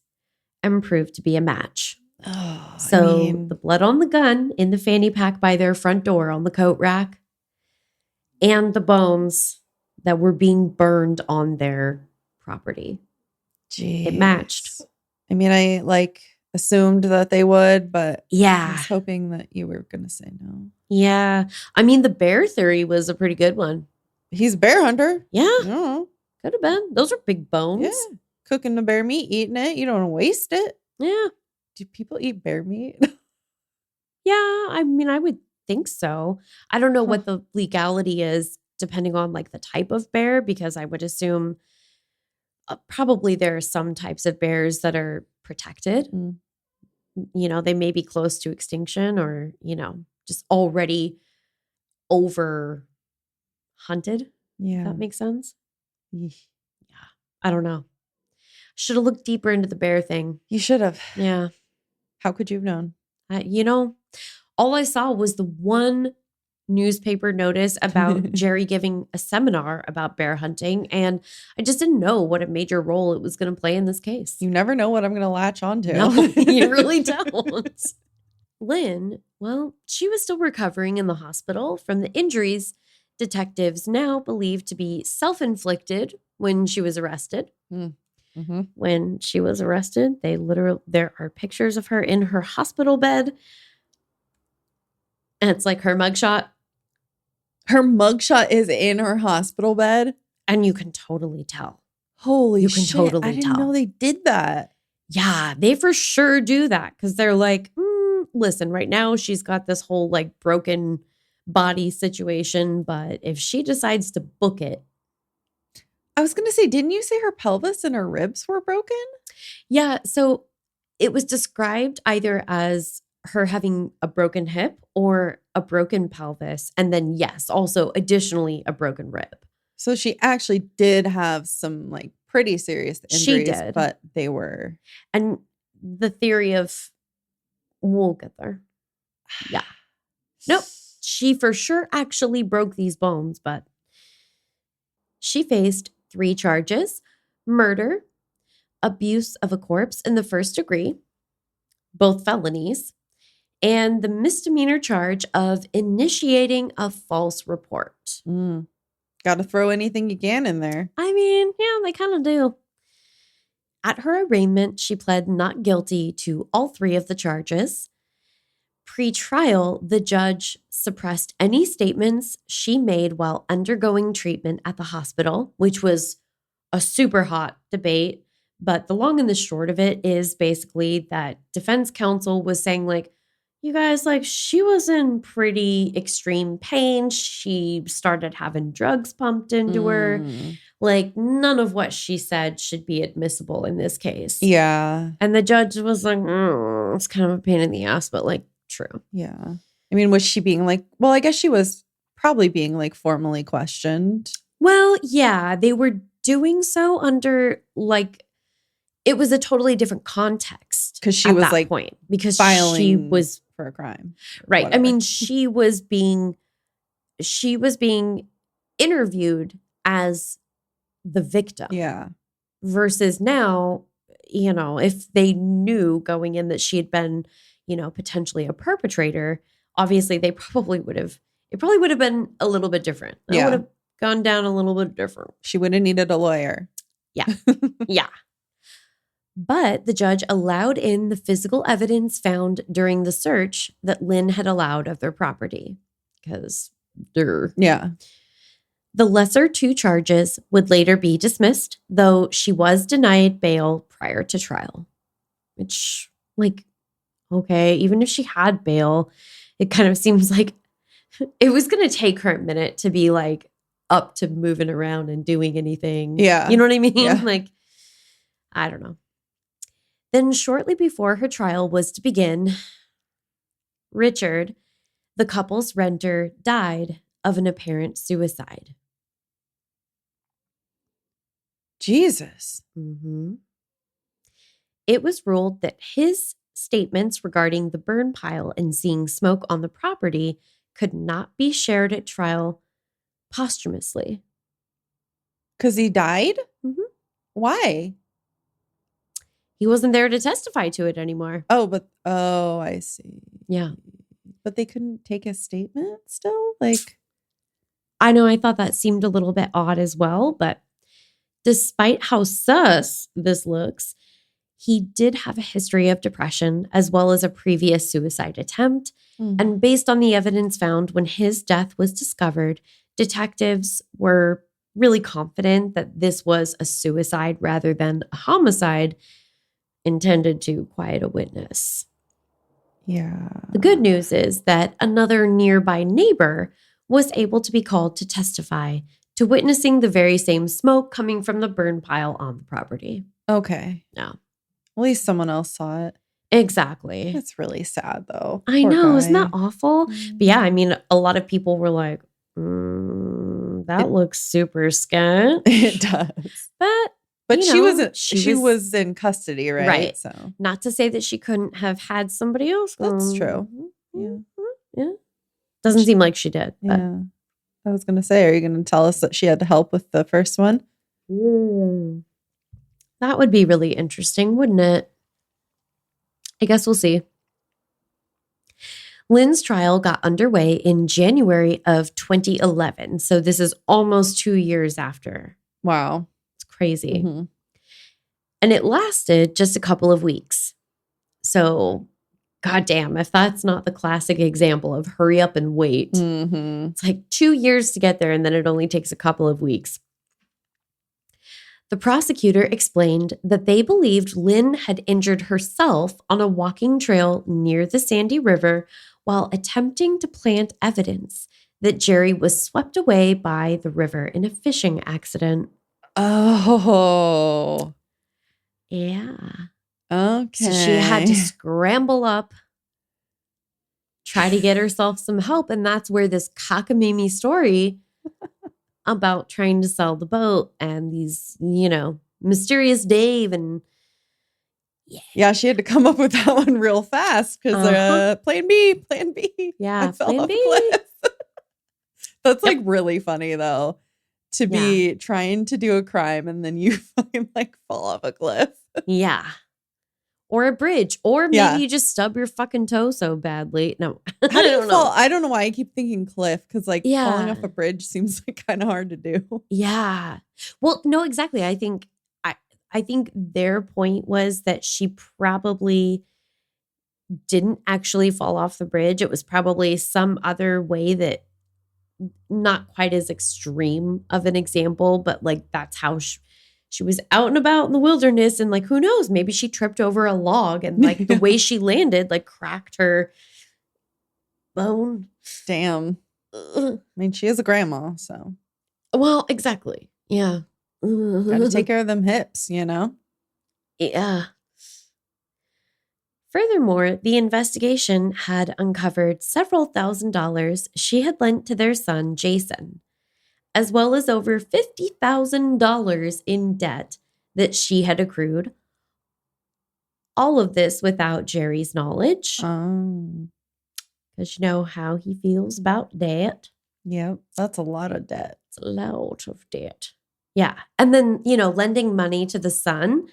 and proved to be a match. Oh, So the blood on the gun in the fanny pack by their front door on the coat rack and the bones that were being burned on their property. geez. It matched. I mean, I assumed that they would, but I Yeah. was hoping that you were going to say no. Yeah. I mean, the bear theory was a pretty good one. He's a bear hunter. Yeah. No. Could have been. Those are big bones. Yeah. Cooking the bear meat, eating it. You don't want to waste it. Yeah. Do people eat bear meat? Yeah. I mean, I would think so. I don't know what the legality is depending on like the type of bear, because I would assume probably there are some types of bears that are protected. Mm. They may be close to extinction or, just already over hunted. Yeah. If that makes sense. Yeesh. I don't know. Should have looked deeper into the bear thing. You should have. Yeah. How could you have known? All I saw was the one newspaper notice about Jerry giving a seminar about bear hunting, and I just didn't know what a major role it was going to play in this case. You never know what I'm going to latch onto. No, you really don't. Lynn, well, she was still recovering in the hospital from the injuries detectives now believed to be self-inflicted when she was arrested. Mm-hmm. When she was arrested, there are pictures of her in her hospital bed. And it's like her mugshot. Her mugshot is in her hospital bed. And you can totally tell. Holy You can shit. totally I didn't tell. know they did that. Yeah, they for sure do that because they're like, listen, right now she's got this whole like broken body situation. But if she decides to book it. I was going to say, didn't you say her pelvis and her ribs were broken? Yeah, so it was described either as her having a broken hip or a broken pelvis. And then, yes, also additionally a broken rib. So she actually did have some like pretty serious injuries, She did. But they were. And the theory of, we'll get there. Yeah. Nope. She for sure actually broke these bones, but she faced 3 charges: murder, abuse of a corpse in the first degree, both felonies, and the misdemeanor charge of initiating a false report. Got to throw anything you can in there. I mean, yeah, they kind of do. At her arraignment, she pled not guilty to all 3 of the charges. Pre-trial, the judge suppressed any statements she made while undergoing treatment at the hospital, which was a super hot debate. But the long and the short of it is basically that defense counsel was saying, like, you guys, like, she was in pretty extreme pain. She started having drugs pumped into her. Like, none of what she said should be admissible in this case. Yeah. And the judge was like, it's kind of a pain in the ass, but like, true. Yeah. I mean, was she being like, well, I guess she was probably being like formally questioned. Well, yeah, they were doing so under like, it was a totally different context. Because she at was that like point, because filing she was for a crime. right. Whatever. I mean, she was being interviewed as the victim. Yeah. Versus now, if they knew going in that she had been, potentially a perpetrator, obviously it probably would have been a little bit different. It would have gone down a little bit different. She would have needed a lawyer. Yeah. Yeah. But the judge allowed in the physical evidence found during the search that Lynn had allowed of their property. Because Yeah. the lesser two charges would later be dismissed, though she was denied bail prior to trial. Which, like, okay, even if she had bail, it kind of seems like it was going to take her a minute to be like up to moving around and doing anything. Yeah. You know what I mean? Yeah. Like, I don't know. Then shortly before her trial was to begin, Richard, the couple's renter, died of an apparent suicide. Jesus. Mm-hmm. It was ruled that his statements regarding the burn pile and seeing smoke on the property could not be shared at trial posthumously. Because he died? Mhm. Why? He wasn't there to testify to it anymore. Oh, I see. Yeah. But they couldn't take a statement still? Like, I know, I thought that seemed a little bit odd as well, but despite how sus this looks, he did have a history of depression as well as a previous suicide attempt. And based on the evidence found when his death was discovered, detectives were really confident that this was a suicide rather than a homicide intended to quiet a witness. yeah. The good news is that another nearby neighbor was able to be called to testify to witnessing the very same smoke coming from the burn pile on the property. Okay. Yeah. At least someone else saw it. Exactly. That's really sad, though. I Poor know, guy. isn't that awful? But yeah, I mean, a lot of people were like, that looks super sketch. It does. But She know, wasn't. she She was- was in custody, right? Right. So not to say that she couldn't have had somebody else. That's true. Yeah. Yeah. Doesn't seem like she did. But. Yeah. I was gonna say, are you gonna tell us that she had to help with the first one? That would be really interesting, wouldn't it? I guess we'll see. Lynn's trial got underway in January of 2011. So this is almost 2 years after. Wow. It's crazy. Mm-hmm. And it lasted just a couple of weeks. So, goddamn, if that's not the classic example of hurry up and wait. Mm-hmm. It's like 2 years to get there, and then it only takes a couple of weeks. The prosecutor explained that they believed Lynn had injured herself on a walking trail near the Sandy River while attempting to plant evidence that Jerry was swept away by the river in a fishing accident. Oh. Yeah. Okay. So she had to scramble up, try to get herself some help. And that's where this cockamamie story about trying to sell the boat and these, mysterious Dave and Yeah, she had to come up with that one real fast because plan B. Yeah, I fell plan off a B. cliff. That's like really funny though, to be trying to do a crime and then you fucking like fall off a cliff. Yeah. Or a bridge. Or maybe Yeah. you just stub your fucking toe so badly. No. How do you don't fall? know. I don't know why I keep thinking cliff because like Yeah. falling off a bridge seems like kind of hard to do. Yeah. Well, no, exactly. I think their point was that she probably didn't actually fall off the bridge. It was probably some other way that not quite as extreme of an example, but like that's how she was out and about in the wilderness and like, who knows, maybe she tripped over a log and like the way she landed, like cracked her bone. Damn. Ugh. I mean, she is a grandma, so Well, exactly. Yeah. gotta take care of them hips, Yeah. Furthermore, the investigation had uncovered several $1,000s she had lent to their son, Jason, as well as over $50,000 in debt that she had accrued. All of this without Jerry's knowledge, because you know how he feels about debt. Yep, that's a lot of debt. It's a lot of debt. Yeah. And then, lending money to the son.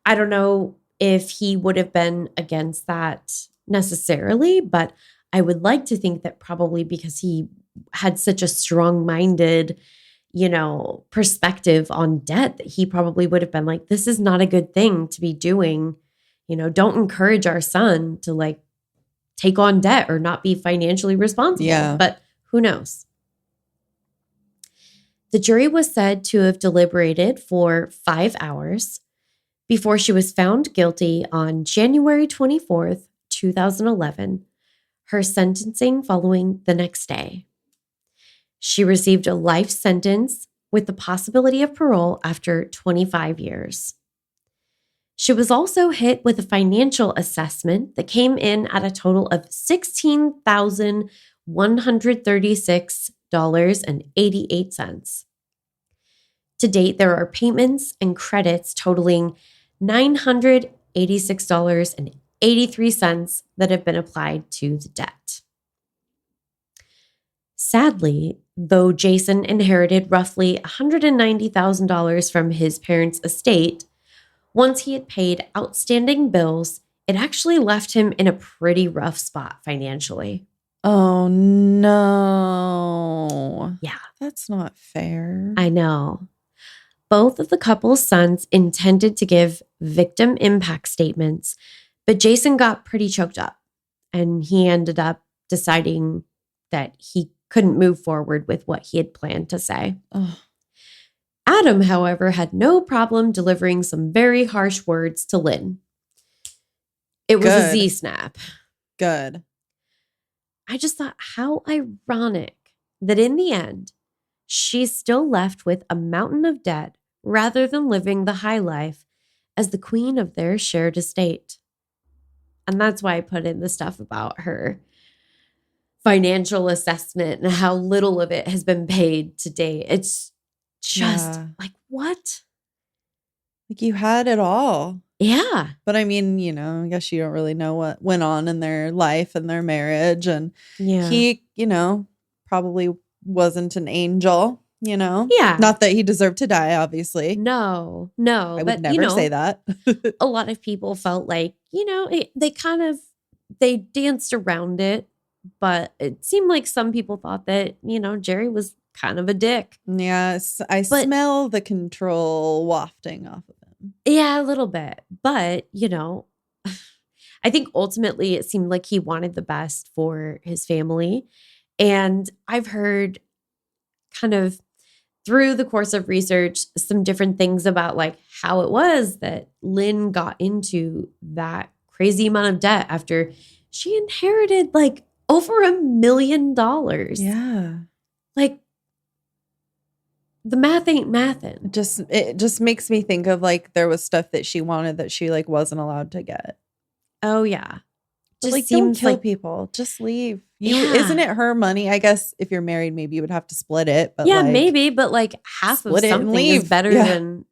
I don't know if he would have been against that necessarily, but I would like to think that probably because he had such a strong-minded, perspective on debt that he probably would have been like, this is not a good thing to be doing. Don't encourage our son to like take on debt or not be financially responsible. Yeah. But who knows? The jury was said to have deliberated for 5 hours before she was found guilty on January 24th, 2011, her sentencing following the next day. She received a life sentence with the possibility of parole after 25 years. She was also hit with a financial assessment that came in at a total of $16,136.88. To date, there are payments and credits totaling $986.83 that have been applied to the debt. Sadly, though Jason inherited roughly $190,000 from his parents' estate, once he had paid outstanding bills, it actually left him in a pretty rough spot financially. Oh, no. Yeah. That's not fair. I know. Both of the couple's sons intended to give victim impact statements, but Jason got pretty choked up, and he ended up deciding that he couldn't move forward with what he had planned to say. Oh. Adam, however, had no problem delivering some very harsh words to Lynn. It was a Z-snap. Good. I just thought, how ironic that in the end, she's still left with a mountain of debt rather than living the high life as the queen of their shared estate. And that's why I put in the stuff about her financial assessment and how little of it has been paid to date. It's just like, what? Like you had it all. Yeah. But I mean, I guess you don't really know what went on in their life and their marriage. And he, probably wasn't an angel, Yeah. Not that he deserved to die, obviously. No. I would never say that. A lot of people felt like, they danced around it, but it seemed like some people thought that, Jerry was kind of a dick. Yes. I smell the control wafting off of him. Yeah, a little bit. But, I think ultimately it seemed like he wanted the best for his family. And I've heard kind of through the course of research, some different things about like how it was that Lynn got into that crazy amount of debt after she inherited like over $1 million. Yeah. Like the math ain't mathin'. It just makes me think of like there was stuff that she wanted that she like wasn't allowed to get. Oh yeah. Just like don't kill people. Just leave. Isn't it her money? I guess if you're married, maybe you would have to split it. But maybe. But like half of something is better than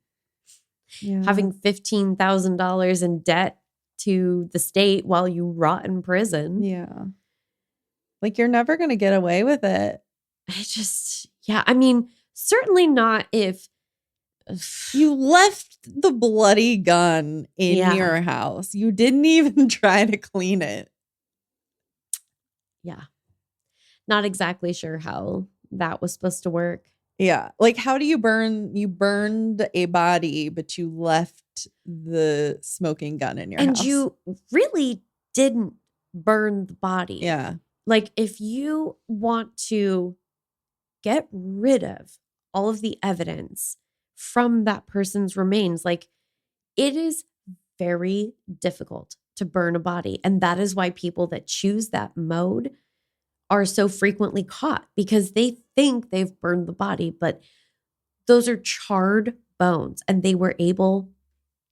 having $15,000 in debt to the state while you rot in prison. Yeah. Like you're never going to get away with it. I mean, certainly not if you left the bloody gun in your house. You didn't even try to clean it. Yeah. Not exactly sure how that was supposed to work. Yeah. Like how do you burned a body, but you left the smoking gun in your house. And you really didn't burn the body. Yeah. Like if you want to get rid of all of the evidence from that person's remains, like it is very difficult to burn a body. And that is why people that choose that mode are so frequently caught, because they think they've burned the body, but those are charred bones, and they were able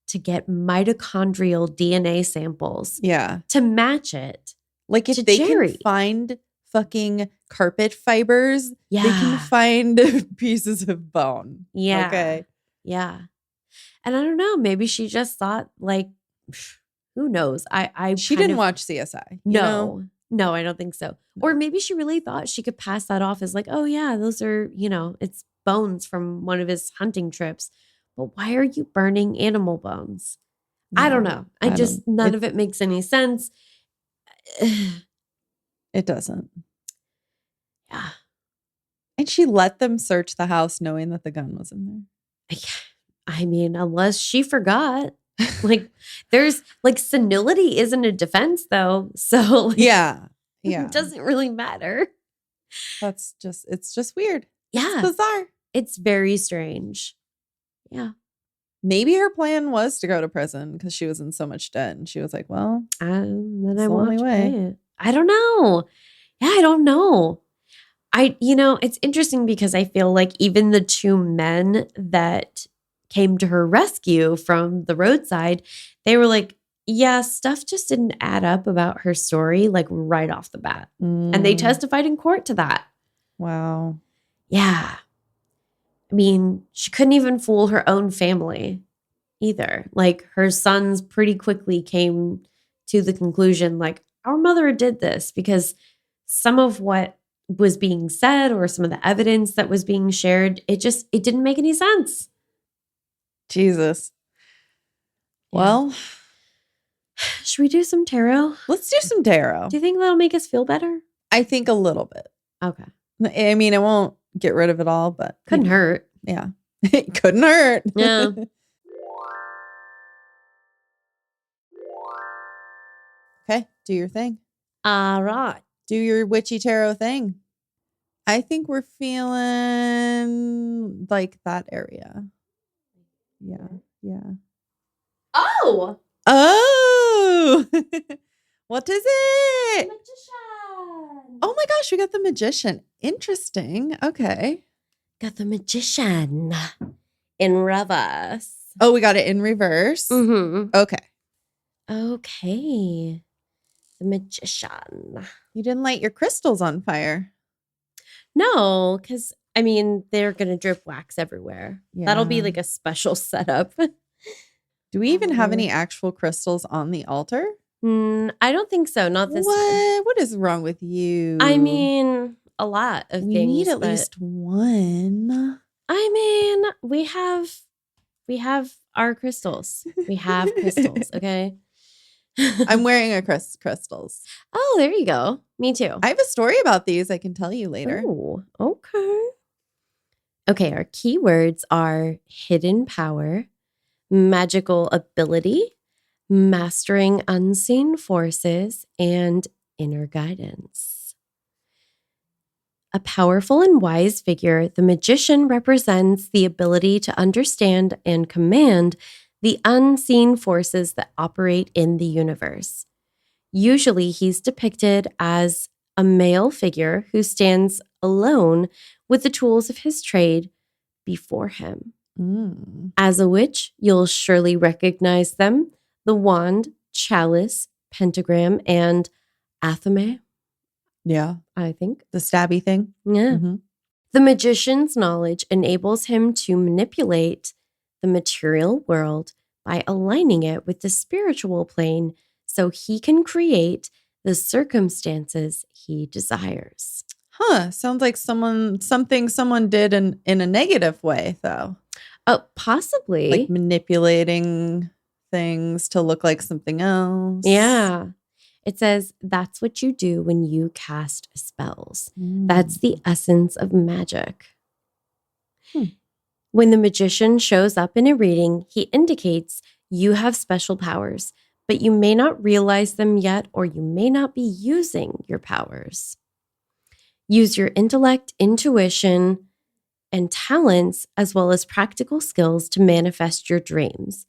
to get mitochondrial DNA samples to match it. Like if they can find fucking carpet fibers, they can find pieces of bone. Yeah. Okay. Yeah. And I don't know, maybe she just thought like, who knows? She didn't watch CSI. No, I don't think so. No. Or maybe she really thought she could pass that off as like, oh yeah, those are, it's bones from one of his hunting trips. But why are you burning animal bones? No, I don't know. None of it makes any sense. It doesn't. Yeah. And she let them search the house knowing that the gun was in there. I mean, unless she forgot. Like, there's like senility isn't a defense, though. So, like, Yeah. it doesn't really matter. It's just weird. Yeah. It's bizarre. It's very strange. Yeah. Maybe her plan was to go to prison because she was in so much debt. And she was like, well, Then it's I the won't only have to way. pay it. I don't know. Yeah, I don't know. It's interesting because I feel like even the two men that came to her rescue from the roadside, they were like, yeah, stuff just didn't add up about her story, like right off the bat. And they testified in court to that. Wow. Yeah. I mean, she couldn't even fool her own family either. Like, her sons pretty quickly came to the conclusion, like, our mother did this, because some of what was being said or some of the evidence that was being shared, it didn't make any sense. Jesus. Yeah. Well, should we do some tarot? Let's do some tarot. Do you think that'll make us feel better? I think a little bit. Okay. I mean, it won't get rid of it all, but couldn't hurt. Yeah. It couldn't hurt. Yeah. Okay. Do your thing. All right. Do your witchy tarot thing. I think we're feeling like that area. Yeah. Yeah. Oh! Oh! What is it? Magician. Oh my gosh, we got the magician. Interesting. Okay. Got the magician in reverse. Oh, we got it in reverse. Mm-hmm. Okay. Okay. The magician. You didn't light your crystals on fire. No, because, I mean, they're going to drip wax everywhere. Yeah. That'll be like a special setup. Do we even have any actual crystals on the altar? I don't think so. Not this time. What is wrong with you? I mean, a lot of we things. need at least one. I mean, we have our crystals. We have crystals, okay? I'm wearing a crystals. Oh, there you go. Me too. I have a story about these I can tell you later. Oh, okay. Okay, our keywords are hidden power, magical ability, mastering unseen forces, and inner guidance. A powerful and wise figure, the magician represents the ability to understand and command the unseen forces that operate in the universe. Usually, he's depicted as a male figure who stands alone with the tools of his trade before him. As a witch, you'll surely recognize them: the wand, chalice, pentagram, and athame. Yeah. I think. The stabby thing. Yeah. Mm-hmm. The magician's knowledge enables him to manipulate the material world by aligning it with the spiritual plane so he can create the circumstances he desires. Huh. Sounds like something someone did in a negative way, though. Oh, possibly. Like manipulating things to look like something else. Yeah. It says that's what you do when you cast spells. That's the essence of magic. When the magician shows up in a reading, he indicates you have special powers, but you may not realize them yet, or you may not be using your powers. Use your intellect, intuition, and talents, as well as practical skills to manifest your dreams.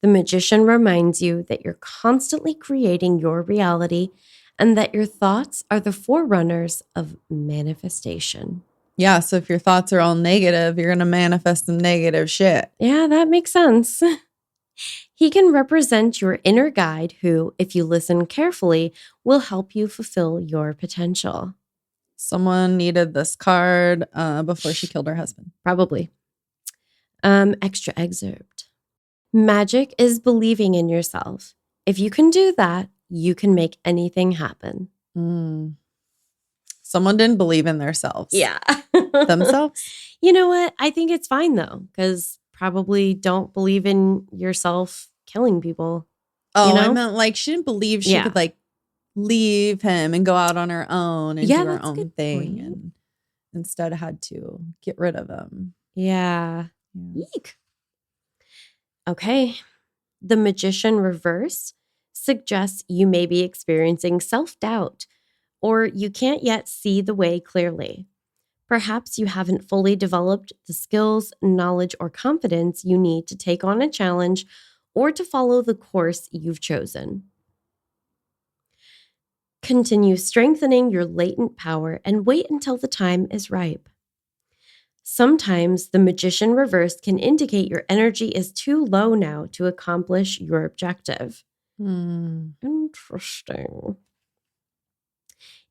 The magician reminds you that you're constantly creating your reality and that your thoughts are the forerunners of manifestation. Yeah, so if your thoughts are all negative, you're going to manifest some negative shit. Yeah, that makes sense. He can represent your inner guide who, if you listen carefully, will help you fulfill your potential. Someone needed this card before she killed her husband. Probably. Extra excerpt. Magic is believing in yourself. If you can do that, you can make anything happen. Someone didn't believe in themselves. Yeah. Themselves? You know what? I think it's fine though, because probably don't believe in yourself killing people. Oh, you know? I meant like she didn't believe she could like leave him and go out on her own and do her own thing. And instead had to get rid of him. Yeah. Yeah. Eek. Okay. The magician reverse suggests you may be experiencing self-doubt, or you can't yet see the way clearly. Perhaps you haven't fully developed the skills, knowledge, or confidence you need to take on a challenge or to follow the course you've chosen. Continue strengthening your latent power and wait until the time is ripe. Sometimes the magician reverse can indicate your energy is too low now to accomplish your objective. Interesting.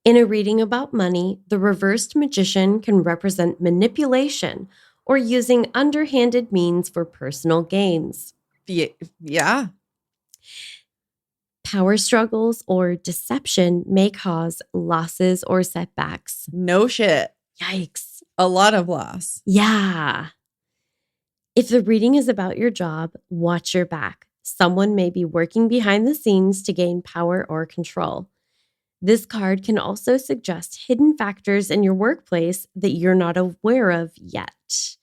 In a reading about money, the reversed magician can represent manipulation or using underhanded means for personal gains. Yeah. Power struggles or deception may cause losses or setbacks. No shit. Yikes. A lot of loss. Yeah. If the reading is about your job, watch your back. Someone may be working behind the scenes to gain power or control. This card can also suggest hidden factors in your workplace that you're not aware of yet.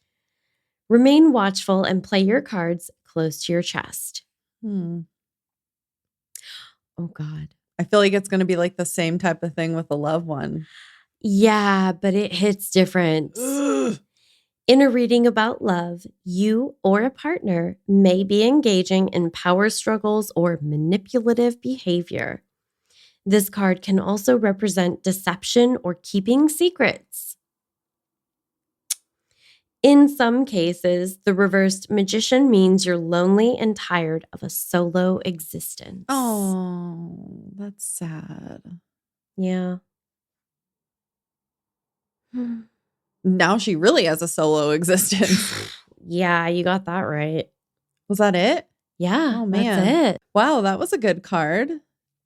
Remain watchful and play your cards close to your chest. Oh, God. I feel like it's going to be like the same type of thing with a loved one. Yeah, but it hits different. Ugh. In a reading about love, you or a partner may be engaging in power struggles or manipulative behavior. This card can also represent deception or keeping secrets. In some cases, the reversed magician means you're lonely and tired of a solo existence. Oh, that's sad. Yeah. Now she really has a solo existence. Yeah, you got that right. Was that it? Yeah, Oh, man. that's it. Wow, that was a good card.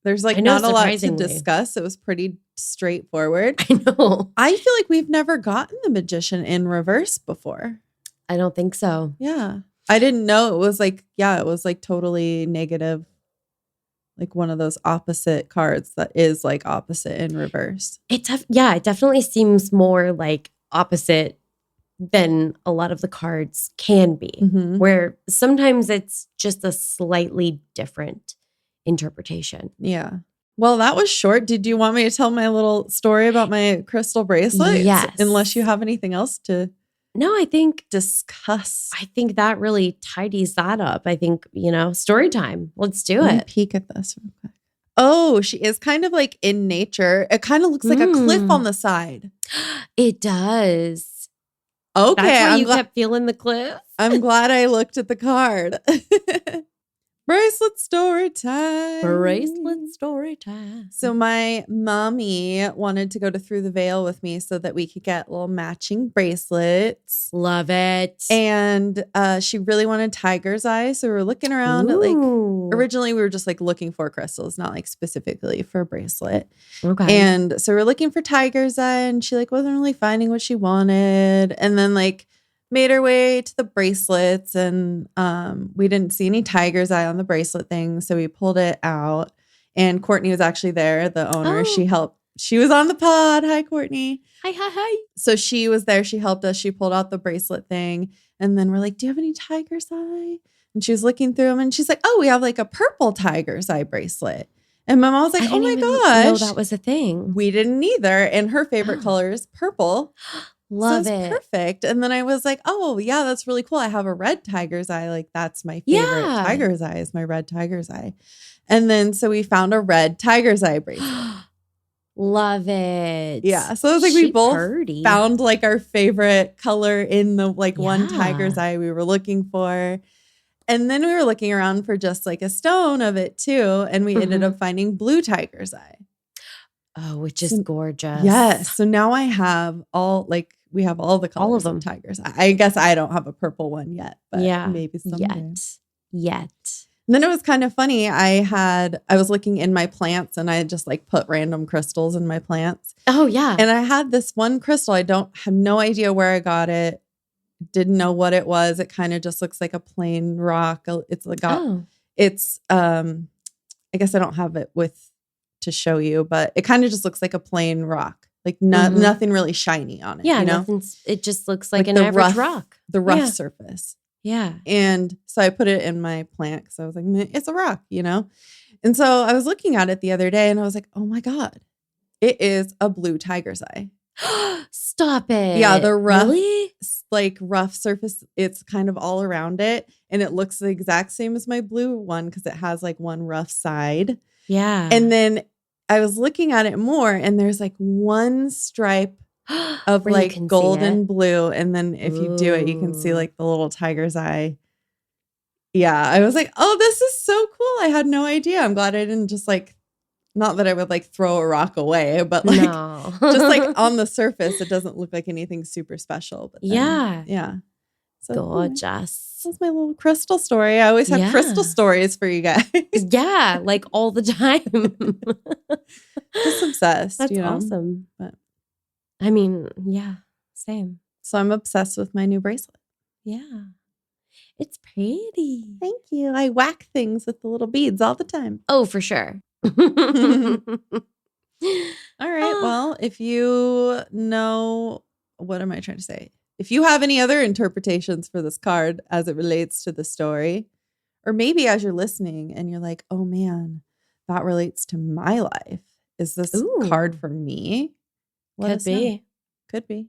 There's like I know, not a lot to surprisingly. discuss. It was pretty straightforward. I know. I feel like we've never gotten the magician in reverse before. I don't think so. Yeah. I didn't know it was like, it was like totally negative. Like one of those opposite cards that is like opposite in reverse. It definitely seems more like opposite than a lot of the cards can be, Mhm. where sometimes it's just a slightly different interpretation. Yeah. Well, that was short. Did you want me to tell my little story about my crystal bracelet? Yes. Unless you have anything else to No, I think discuss. that really tidies that up. I think, story time. Let's do Let me it. peek at this real quick. Oh, she is kind of like in nature. It kind of looks like a cliff on the side. It does. Okay. That's why you kept feeling the cliff. I'm glad I looked at the card. Bracelet story time. Bracelet story time. So my mommy wanted to go to Through the Veil with me so that we could get little matching bracelets. Love it. And she really wanted tiger's eye. So we were looking around at like, Ooh. originally we were just like looking for crystals, not like specifically for a bracelet. Okay. And so we're looking for tiger's eye and she like wasn't really finding what she wanted. And then like made her way to the bracelets and we didn't see any tiger's eye on the bracelet thing. So we pulled it out and Courtney was actually there, the owner. Oh. She helped. She was on the pod. Hi, Courtney. Hi. So she was there. She helped us. She pulled out the bracelet thing. And then we're like, do you have any tiger's eye? And she was looking through them and she's like, oh, we have like a purple tiger's eye bracelet. And my mom was like, I oh didn't my even gosh. know that was a thing. We didn't either. And her favorite color is purple. Love so it's it. perfect. And then I was like, oh, yeah, that's really cool. I have a red tiger's eye. Like, that's my favorite Yeah. tiger's eye is my red tiger's eye. And then so we found a red tiger's eye bracelet. Love it. Yeah. So it was like we She both purty. found like our favorite color in the like one Yeah. tiger's eye we were looking for. And then we were looking around for just like a stone of it too. And we ended up finding blue tiger's eye. Oh, which is So- gorgeous. Yes. So now I have we have all the colors All of them. tigers. I guess I don't have a purple one yet, but Yeah. maybe someday. Yet. And then it was kind of funny. I was looking in my plants and I just like put random crystals in my plants. Oh, yeah. And I had this one crystal. I have no idea where I got it. Didn't know what it was. It kind of just looks like a plain rock. It's like I guess I don't have it to show you, but it kind of just looks like a plain rock. Like nothing really shiny on it. Yeah, you know? nothing's. It just looks like an the average rock. The rough Yeah. surface. Yeah. And so I put it in my plant because I was like, it's a rock, you know? And so I was looking at it the other day and I was like, oh my God, it is a blue tiger's eye. Stop it. Yeah, the rough, really? like rough surface, it's kind of all around it. And it looks the exact same as my blue one because it has like one rough side. Yeah. And then I was looking at it more and there's like one stripe of Where you like can see gold and it? blue. And then if you do it, you can see Ooh. like the little tiger's eye. Yeah. I was like, oh, this is so cool. I had no idea. I'm glad I didn't just like, not that I would like throw a rock away, but like No. just like on the surface, it doesn't look like anything super special. But then, Yeah. Yeah. So Gorgeous. that's my little crystal story. I always have crystal Yeah. stories for you guys. Yeah, like all the time. Just obsessed. That's you know? awesome. But I mean, yeah, same. so I'm obsessed with my new bracelet. Yeah. It's pretty. Thank you. I whack things with the little beads all the time. Oh, for sure. All right. Well, if you know, what am I trying to say? If you have any other interpretations for this card as it relates to the story, or maybe as you're listening and you're like, oh man, that relates to my life. Is this Ooh. card for me? Let Could us know. be. Could be.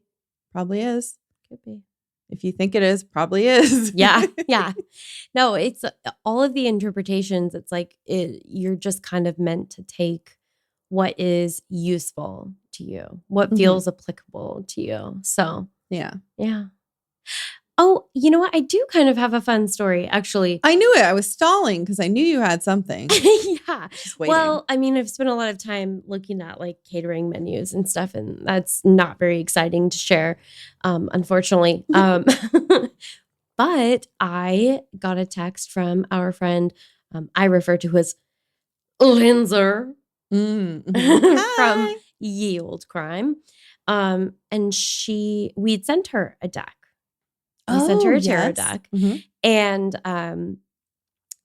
Probably is. Could be. If you think it is, probably is. Yeah. Yeah. No, it's all of the interpretations. It's like you're just kind of meant to take what is useful to you, what feels applicable to you. So, Yeah. yeah. Oh, you know what? I do kind of have a fun story, actually. I knew it. I was stalling because I knew you had something. Yeah. Just waiting. Well, I mean, I've spent a lot of time looking at like catering menus and stuff, and that's not very exciting to share, unfortunately. But I got a text from our friend I refer to as Linzer from Ye Old Crime. And we'd sent her a deck. We sent her a tarot deck. And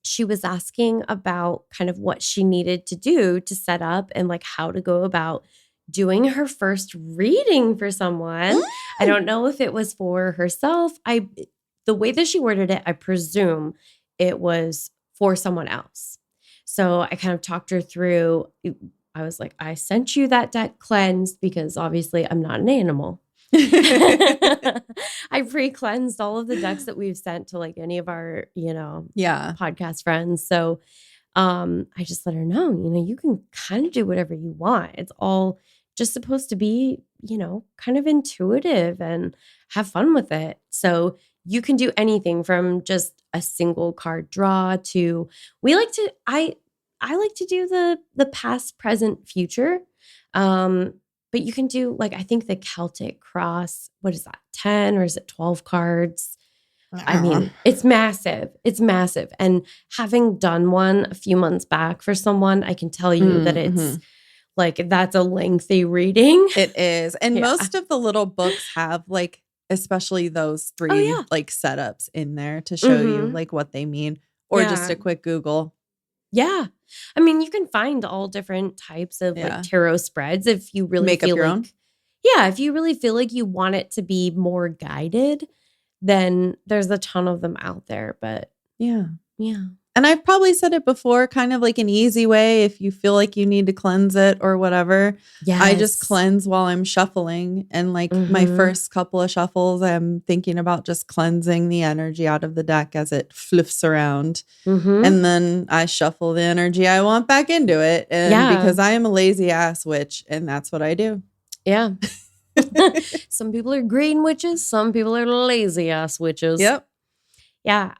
she was asking about kind of what she needed to do to set up and like how to go about doing her first reading for someone. I don't know if it was for herself. The way that she worded it, I presume it was for someone else. So I kind of talked her through. I was like, I sent you that deck cleansed because obviously I'm not an animal. I pre-cleansed all of the decks that we've sent to like any of our, podcast friends. So I just let her know, you can kind of do whatever you want. It's all just supposed to be, kind of intuitive and have fun with it. So you can do anything from just a single card draw to I like to do the past, present, future. But you can do like, I think the Celtic cross, what is that, 10 or is it 12 cards? I mean, it's massive. It's massive. And having done one a few months back for someone, I can tell you that it's like, that's a lengthy reading. It is. And most of the little books have like, especially those three like setups in there to show you like what they mean, or just a quick Google. Yeah. I mean, you can find all different types of like tarot spreads if you really make feel up your like, own. Yeah, if you really feel like you want it to be more guided, then there's a ton of them out there. But yeah. And I've probably said it before, kind of like an easy way if you feel like you need to cleanse it or whatever. Yes. I just cleanse while I'm shuffling. And like my first couple of shuffles, I'm thinking about just cleansing the energy out of the deck as it flips around. And then I shuffle the energy I want back into it. And because I am a lazy ass witch, and that's what I do. Yeah. Some people are green witches. Some people are lazy ass witches. Yep. Yeah,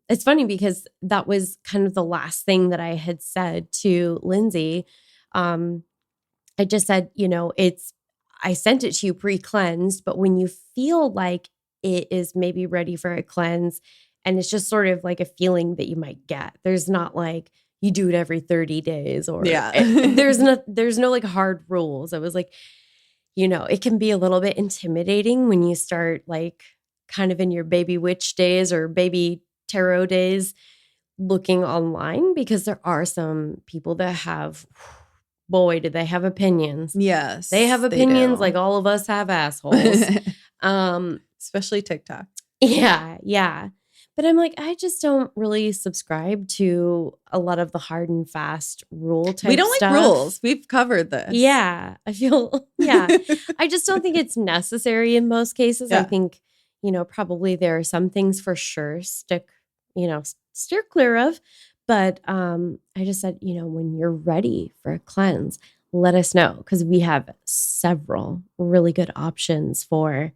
it's funny because that was kind of the last thing that I had said to Lindsay. I just said, I sent it to you pre-cleansed, but when you feel like it is maybe ready for a cleanse, and it's just sort of like a feeling that you might get. There's not like you do it every 30 days or there's no like hard rules. I was like, it can be a little bit intimidating when you start like kind of in your baby witch days or baby tarot days looking online, because there are some people that have boy, do they have opinions. Yes. They have opinions like all of us have assholes. Especially TikTok. Yeah. But I'm like, I just don't really subscribe to a lot of the hard and fast rule type We don't stuff. like rules. We've covered this. Yeah. I feel, I just don't think it's necessary in most cases. Yeah. I think, probably there are some things for sure steer clear of. But I just said, when you're ready for a cleanse, let us know, because we have several really good options for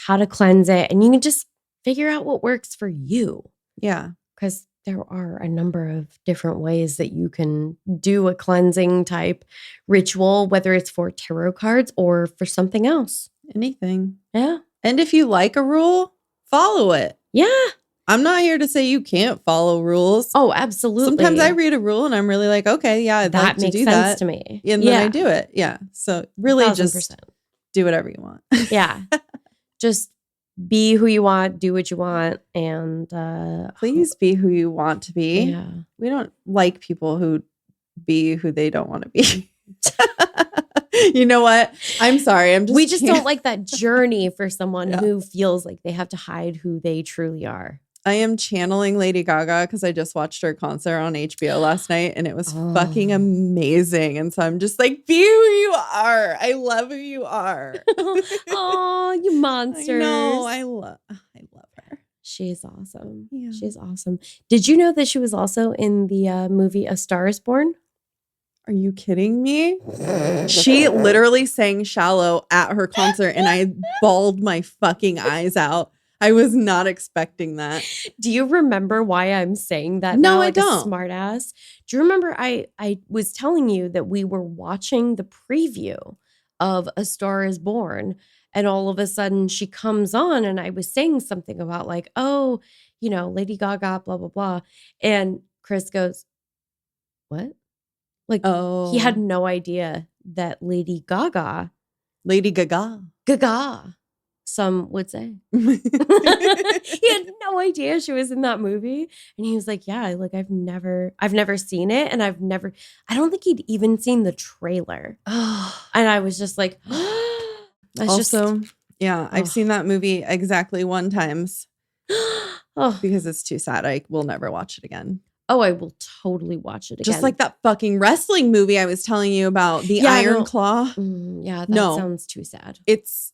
how to cleanse it. And you can just figure out what works for you. Yeah. Because there are a number of different ways that you can do a cleansing type ritual, whether it's for tarot cards or for something else. Anything. Yeah. And if you like a rule, follow it. Yeah. I'm not here to say you can't follow rules. Oh, absolutely. Sometimes I read a rule and I'm really like, okay, yeah, I'd like to do that. That makes sense to me. And then I do it. Yeah. So really 1000%. just do whatever you want. Yeah. Just be who you want, do what you want, and please be who you want to be. Yeah. We don't like people who be who they don't want to be. You know what? I'm sorry. We just don't like that journey for someone who feels like they have to hide who they truly are. I am channeling Lady Gaga because I just watched her concert on HBO last night and it was fucking amazing. And so I'm just like, be who you are. I love who you are. Oh, you monsters. I love her. She's awesome. Yeah. She's awesome. Did you know that she was also in the movie A Star is Born? Are you kidding me? She literally sang Shallow at her concert and I bawled my fucking eyes out. I was not expecting that. Do you remember why I'm saying that? No, now, I like don't. A smart ass. Do you remember I was telling you that we were watching the preview of A Star is Born, and all of a sudden she comes on and I was saying something about like, oh, Lady Gaga, blah, blah, blah. And Chris goes, what? Like, he had no idea that Lady Gaga, some would say. He had no idea she was in that movie. And he was like, yeah, like I've never seen it. And I don't think he'd even seen the trailer. And I was just like, I've seen that movie exactly one time because it's too sad. I will never watch it again. Oh, I will totally watch it again. Just like that fucking wrestling movie I was telling you about, the Iron Claw. That sounds too sad. It's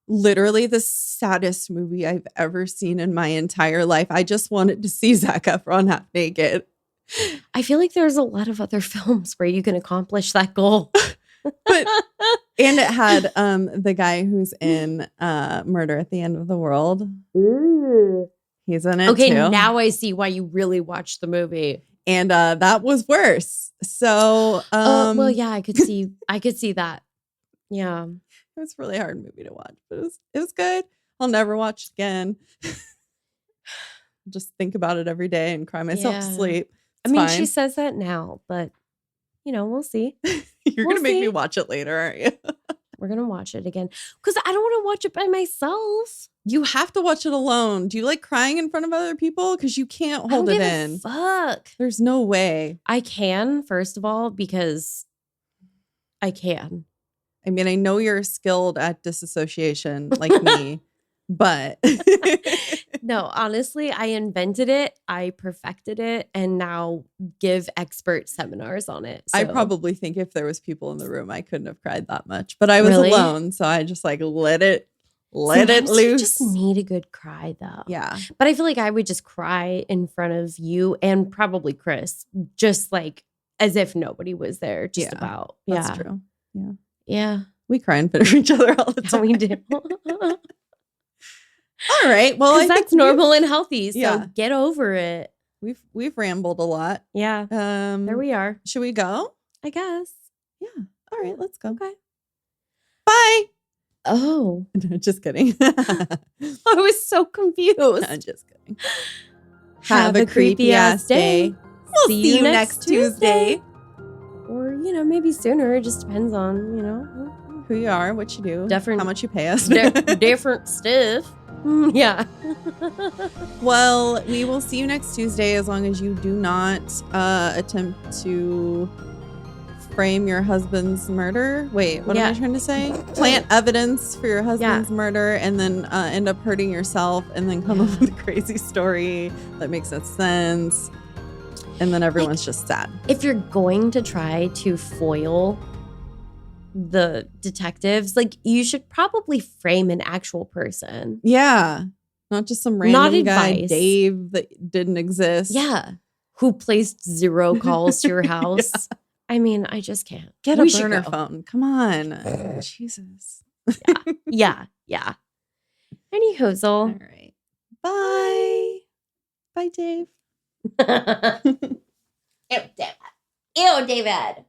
literally the saddest movie I've ever seen in my entire life. I just wanted to see Zac Efron half naked. I feel like there's a lot of other films where you can accomplish that goal. And it had the guy who's in Murder at the End of the World. Ooh. He's in it okay, too. Now I see why you really watched the movie. And that was worse. So well, yeah, I could see that. Yeah. It was a really hard movie to watch, but it was good. I'll never watch it again. Just think about it every day and cry myself to sleep. It's fine. She says that now, but we'll see. You're going to make me watch it later, aren't you? We're going to watch it again because I don't want to watch it by myself. You have to watch it alone. Do you like crying in front of other people? Because you can't hold it in. Fuck. There's no way. I can, first of all, because I can. I mean, I know you're skilled at disassociation like me, but no, honestly, I invented it. I perfected it and now give expert seminars on it. So. I probably think if there was people in the room, I couldn't have cried that much, but I was alone. So I just like let it loose. You just need a good cry though. Yeah. But I feel like I would just cry in front of you and probably Chris, just like as if nobody was there just about. That's true. Yeah. Yeah. We cry in front of each other all the time. We do. All right. Well, I that's think normal and healthy. So get over it. We've rambled a lot. Yeah. There we are. Should we go? I guess. Yeah. All right. Let's go. Okay. Bye. Oh. No, just kidding. I was so confused. I'm just kidding. Have a creepy ass day. We'll see you next Tuesday. Or, maybe sooner. It just depends on, who you are, what you do, different, how much you pay us. Different stuff. Yeah. Well, we will see you next Tuesday as long as you do not attempt to frame your husband's murder. Wait, what Yeah. am I trying to say? Plant evidence for your husband's murder and then end up hurting yourself and then come up with a crazy story that makes no sense. And then everyone's just sad. If you're going to try to foil the detectives, like, you should probably frame an actual person. Yeah. Not just some random guy, Dave, that didn't exist. Yeah. Who placed 0 calls to your house. I mean, I just can't. Get We a should burner go. phone. Come on. Jesus. Yeah. Any All hozel. right. Bye. Bye, Dave. Ew, David.